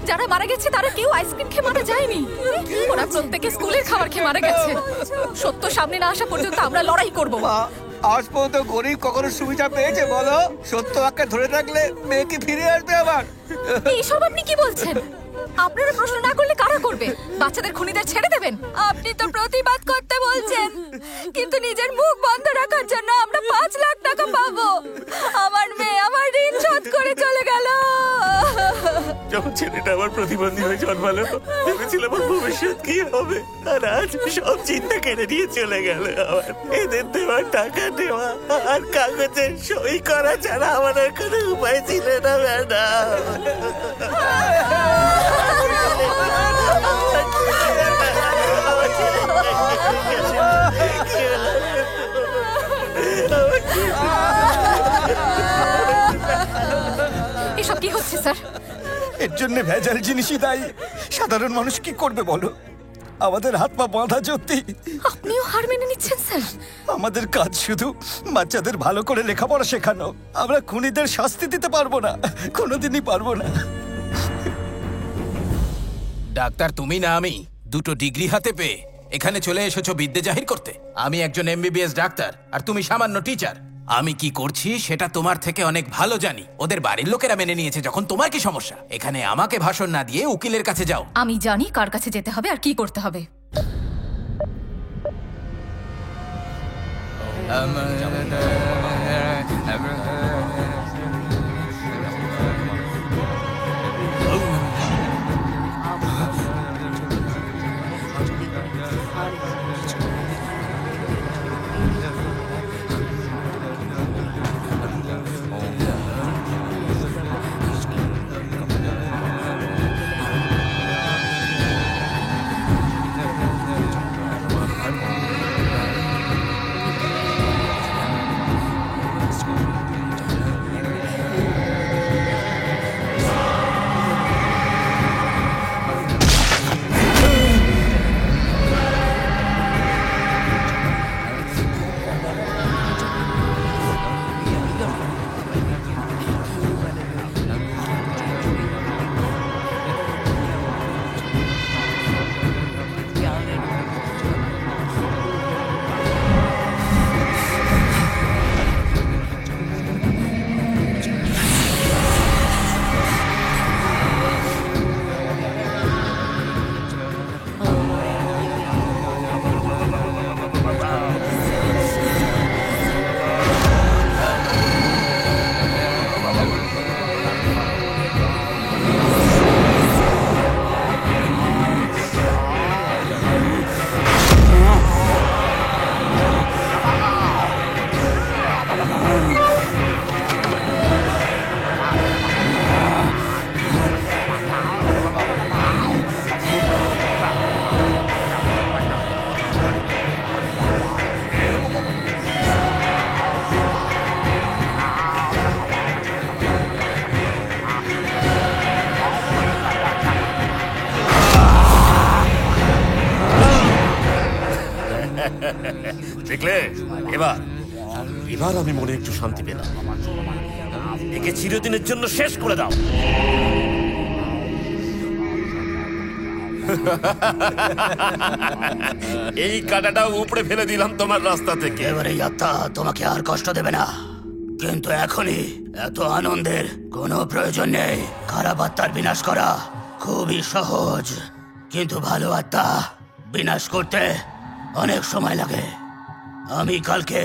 যারা মারা গেছে তারা কেউ আইসক্রিম খেয়ে মারা যায়নি, ওরা প্রত্যেকে স্কুলের খাবার খেয়ে মারা গেছে। সত্য সামনে না আসা পর্যন্ত আমরা লড়াই করব। আজ পর্যন্ত গরিব কখনো সুবিধা পেয়েছে বলো? সত্য আঁকে ধরে রাখলে মেয়ে কি ফিরে আসবে আবার? এইসব আপনি কি বলছেন? আপনারা প্রশ্ন না করলে কারা করবে? বাচ্চাদের খুনিদের ছেড়ে দেবেন? আপনি তো প্রতিবাদ করতে বলছেন, কিন্তু নিজের মুখ বন্ধ রাখার জন্য আমরা 5 লাখ টাকা পাবো। আমার মেয়ে আমার ঋণ শোধ করে চলে গেল। যখন ছেলেটা আমার প্রতিবন্ধী হয়ে জন্মালো, ভেবেছিলাম আমার ভবিষ্যৎ কি হবে, আর আজ সব চিন্তা কেড়ে নিয়ে চলে গেল। আমার এদের দেওয়া টাকা দেওয়া আর কাগজে সই করা ছাড়া আমার আর কোনো উপায় ছিল না ম্যাডাম। এসব কি হচ্ছে স্যার? এর জন্য ভেজাল জিনিসই দায়ী। সাধারণ মানুষ কি করবে বলো? আমাদের হাত পা বাঁধা সত্যি। আপনিও হার মেনে নিচ্ছেন স্যার? আমাদের কাজ শুধু বাচ্চাদের ভালো করে লেখাপড়া শেখানো। আমরা খুনিদের শাস্তি দিতে পারবো না, কোনোদিনই পারবো না। ডাক্তার তুমি না আমি, 2টো ডিগ্রি হাতে পেয়ে এখানে চলে এসেছো বিদ্যে জাহির করতে। আমি একজন MBBS ডাক্তার আর তুমি সামান্য টিচার। আমি কি করছি সেটা তোমার থেকে অনেক ভালো জানি। ওদের বাড়ির লোকেরা মেনে নিয়েছে যখন, তোমার কি সমস্যা? এখানে আমাকে ভাষণ না দিয়ে উকিলের কাছে যাও। আমি জানি কার কাছে যেতে হবে আর কি করতে হবে। দেখলে এবার এবার আমি মনে একটু শান্তি পেলাম। একে চিরদিনের জন্য শেষ করে দাও। এই কাঁটাটাও উপড়ে ফেলে দিলাম তোমার রাস্তা থেকে। এবারে এই আত্মা তোমাকে আর কষ্ট দেবে না, কিন্তু এখনই এত আনন্দের কোনো প্রয়োজন নেই। খারাপ আত্মার বিনাশ করা খুবই সহজ, কিন্তু ভালো আত্মা বিনাশ করতে অনেক সময় লাগে। আমি কালকে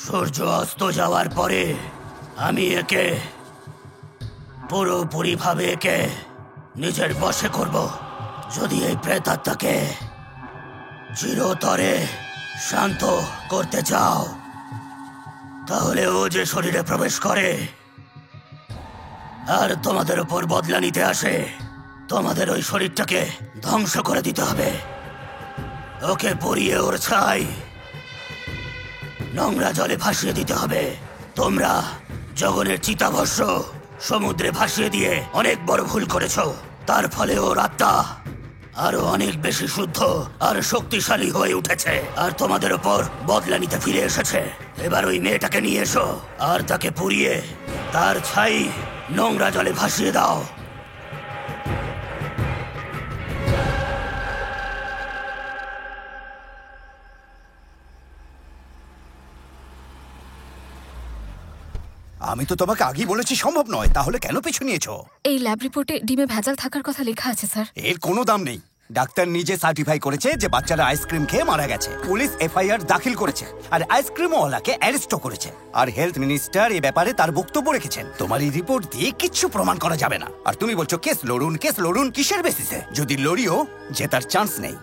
সূর্য অস্ত যাওয়ার পরে আমি একে পুরোপুরিভাবে একে নিজের বশে করব। যদি এই প্রেতাত্মাকে চিরতরে শান্ত করতে চাও, তাহলে ও যে শরীরে প্রবেশ করে আর তোমাদের উপর বদলা নিতে আসে, তোমাদের ওই শরীরটাকে ধ্বংস করে দিতে হবে। ওকে পরিয়ে ওর ছাই নোংরা জলে ভাসিয়ে দিতে হবে। তোমরা জগনের চিতাভস্য সমুদ্রে ভাসিয়ে দিয়ে অনেক বড় ভুল করেছো। তার ফলে ওর আত্মা আরো অনেক বেশি শুদ্ধ আর শক্তিশালী হয়ে উঠেছে, আর তোমাদের ওপর বদলা নিতে ফিরে এসেছে। এবার ওই মেয়েটাকে নিয়ে এসো আর তাকে পুড়িয়ে তার ছাই নোংরা জলে ভাসিয়ে দাও। আমি তো তোমাকে আগেই বলেছি সম্ভব নয়, তাহলে কেন পিছু নিয়েছো? এই ল্যাব রিপোর্টে ডিমে ভেজাল থাকার কথা লেখা আছে স্যার। এর কোনো দাম নেই। ডাক্তার নিজে সার্টিফাই করেছে যে বাচ্চারা আইসক্রিম খেয়ে মারা গেছে। পুলিশ এফআইআর দাখিল করেছে আর আইসক্রিমওয়ালাকে অ্যারেস্টও করেছে। আর হেলথ মিনিস্টার এ ব্যাপারে তার বক্তব্য রেখেছেন। তোমার এই রিপোর্ট দিয়ে কিচ্ছু প্রমাণ করা যাবে না। আর তুমি বলছো কেস লড়ুন, কেস লড়ুন কিসের বেসিসে? যদি লড়িও, জেতার চান্স নেই।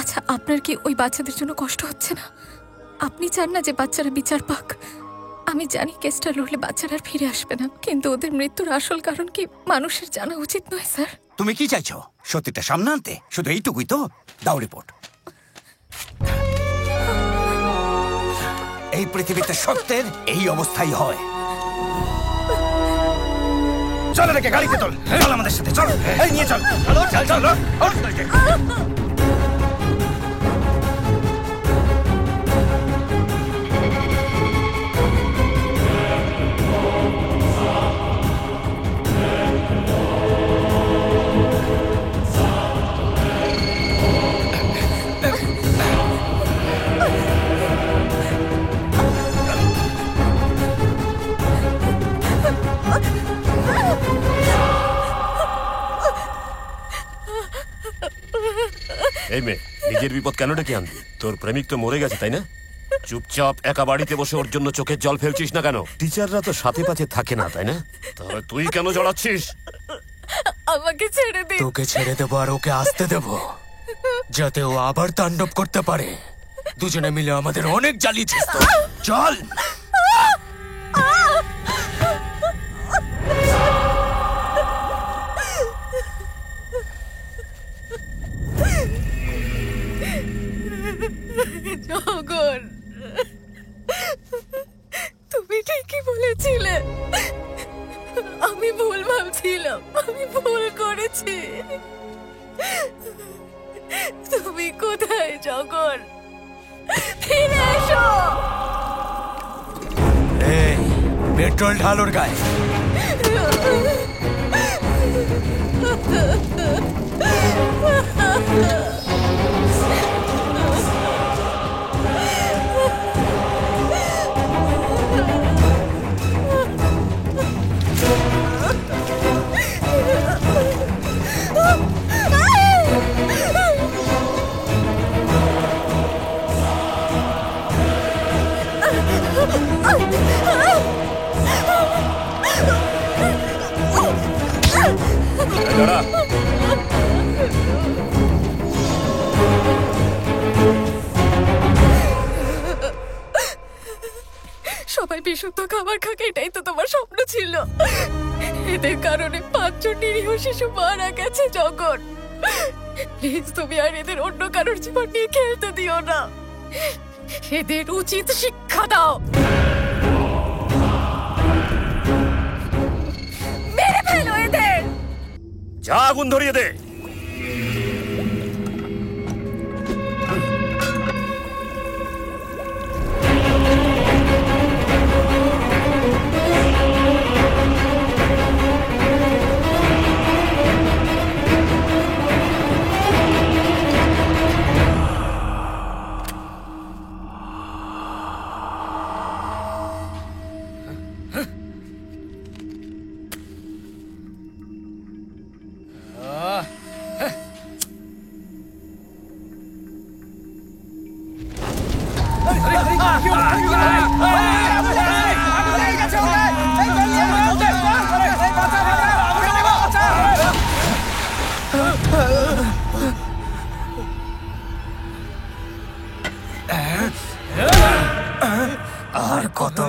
আচ্ছা, আপনার কি ওই বাচ্চাদের জন্য কষ্ট হচ্ছে না? আপনি চান না যে বাচ্চারা বিচার পাক? আমি জানি কেসটা লড়লে বাচ্চারা আর ফিরে আসবে না, কিন্তু ওদের মৃত্যুর আসল কারণ কি মানুষের জানা উচিত নয় স্যার? তুমি কি চাইছো? সত্যিটা সামনে আনতে? শুধু এইটুকুই তো? দাও রিপোর্ট। এই পৃথিবীতে সত্যের এই অবস্থাই হয়। চল রেখে গাড়িতে চল, চল আমাদের সাথে চল, এই নিয়ে চল, চল চল চল। এই মেয়ে, নিজের বিপদ কেন ডেকে আনবি? তোর প্রেমিক তো মরে গেছে, তাই না? চুপচাপ একা বাড়িতে বসে ওর জন্য চোখের জল ফেলছিস না কেন? টিচাররা তো সাথে পাশে থাকে না, তাই না? তাহলে তুই কেন জড়াচ্ছিস? আমাকে ছেড়ে দিন। তোকে ছেড়ে দেবো আর ওকে আসতে দেবো, যাতে ও আবার তাণ্ডব করতে পারে। দুজনে মিলে আমাদের অনেক জ্বালিয়েছিস তো। চল। জগন, তুমি ঠিকই বলেছিলে। আমি ভুল ভাবছিলাম, আমি ভুল করেছি। তুমি কোথায় জগন? ফিরে এসো। এই পেট্রোল ঢালোর গায়ে। সবাই বিশুদ্ধ খাবার খাক, এটাই তো তোমার স্বপ্ন ছিল। এদের কারণে 5 জন নিরীহ শিশু মারা গেছে। জগন, প্লিজ তুমি আর এদের অন্য কারোর জীবন নিয়ে খেলতে দিও না। এদের উচিত শিক্ষা দাও। মেরে ফেলো এদের। যা আগুন ধরিয়ে দে।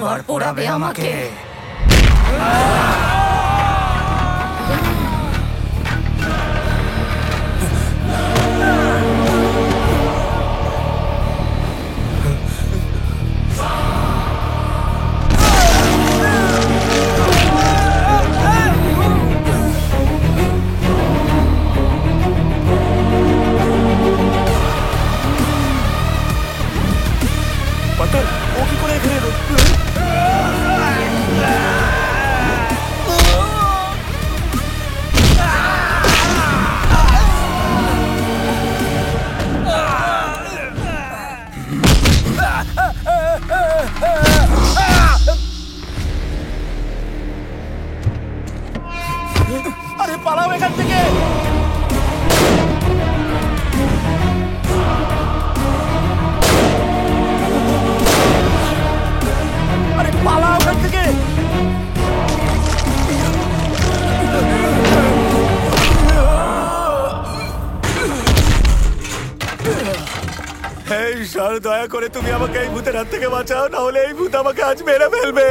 এবার পোড়াবে আমাকে। পার্টনার, ও কি করে এখানে এলো? আরে পালাও এখান থেকে! আরে পালাও এখান থেকে! এই ঈশ্বর, দয়া করে তুমি আমাকে এই ভূতের হাত থেকে বাঁচাও, না হলে এই ভূত আমাকে আজ মেরে ফেলবে।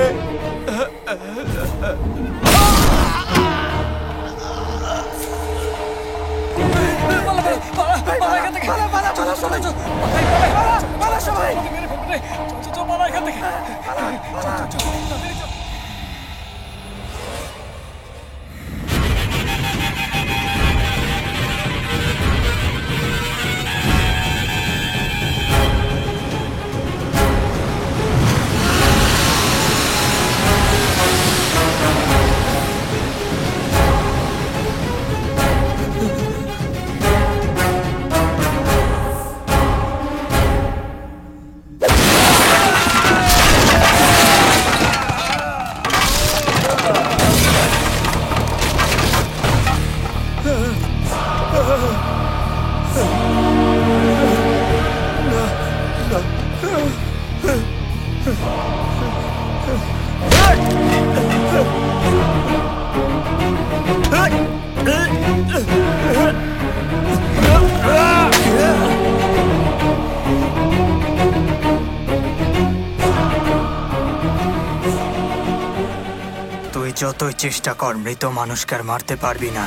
তুই যতই চেষ্টা কর, মৃত মানুষকে আর মারতে পারবি না।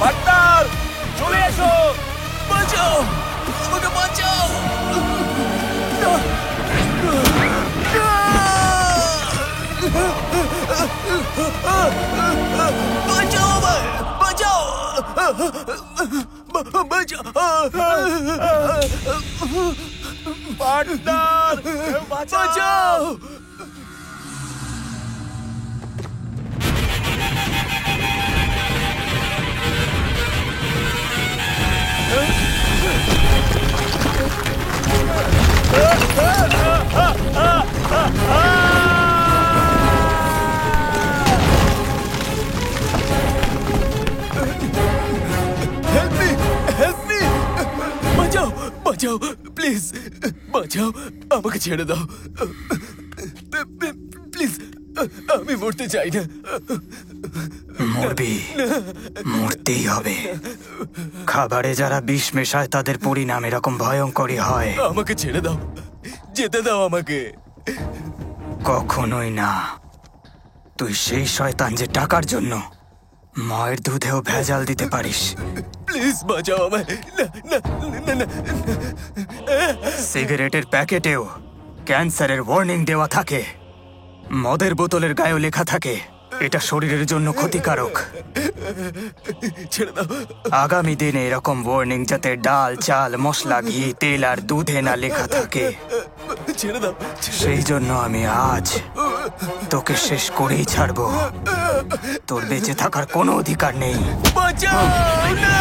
পার্টনার, চলে এসো! বাঁচাও আমাকে, বাঁচাও! বাঁচাও আমায়, বাঁচাও! বাঁচাও! পার্টনার, বাঁচাও! বাঁচাও, বাঁচাও, প্লিজ বাঁচাও, আমাকে ছেড়ে দাও প্লিজ, আমি মরতে চাই না। মরবি, মরতেই হবে। খাবারে যারা বিষ মেশায় তাদের পরিণাম এরকম ভয়ঙ্করই হয়। আমাকে ছেড়ে দাও, যেতে দাও আমাকে। কখনোই না। তুই সেই শয়তান যে টাকার জন্য মায়ের দুধেও ভেজাল দিতে পারিস। প্লিজ বাঁচাও আমায়। না না না না। সিগারেটের প্যাকেটেও ক্যান্সারের ওয়ার্নিং দেওয়া থাকে, মদের বোতলের গায়েও লেখা থাকে এটা শরীরের জন্য ক্ষতিকারক। ছেড়ে দাও। আগামী দিনে এরকম ওয়ার্নিং যাতে ডাল, চাল, মশলা, ঘি, তেল আর দুধে না লেখা থাকে, ছেড়ে দাও। সেই জন্য আমি আজ তোকে শেষ করেই ছাড়বো। তোর বেঁচে থাকার কোনো অধিকার নেই। বাঁচাও না!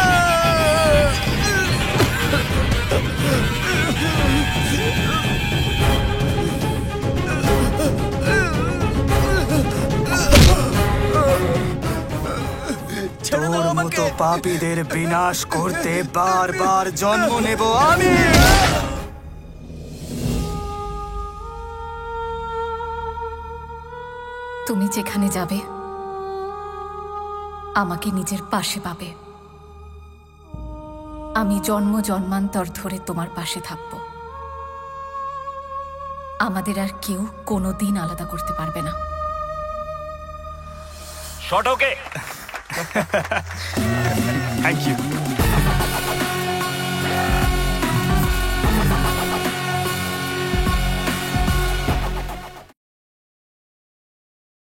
পাপীদের বিনাশ করতে বারবার জন্ম নেব আমি। তুমি যেখানে যাবে আমাকে নিজের পাশে পাবে। আমি জন্ম জন্মান্তর ধরে তোমার পাশে থাকব। আমাদের আর কেউ কোনোদিন আলাদা করতে পারবে না। Shot okay. Thank you.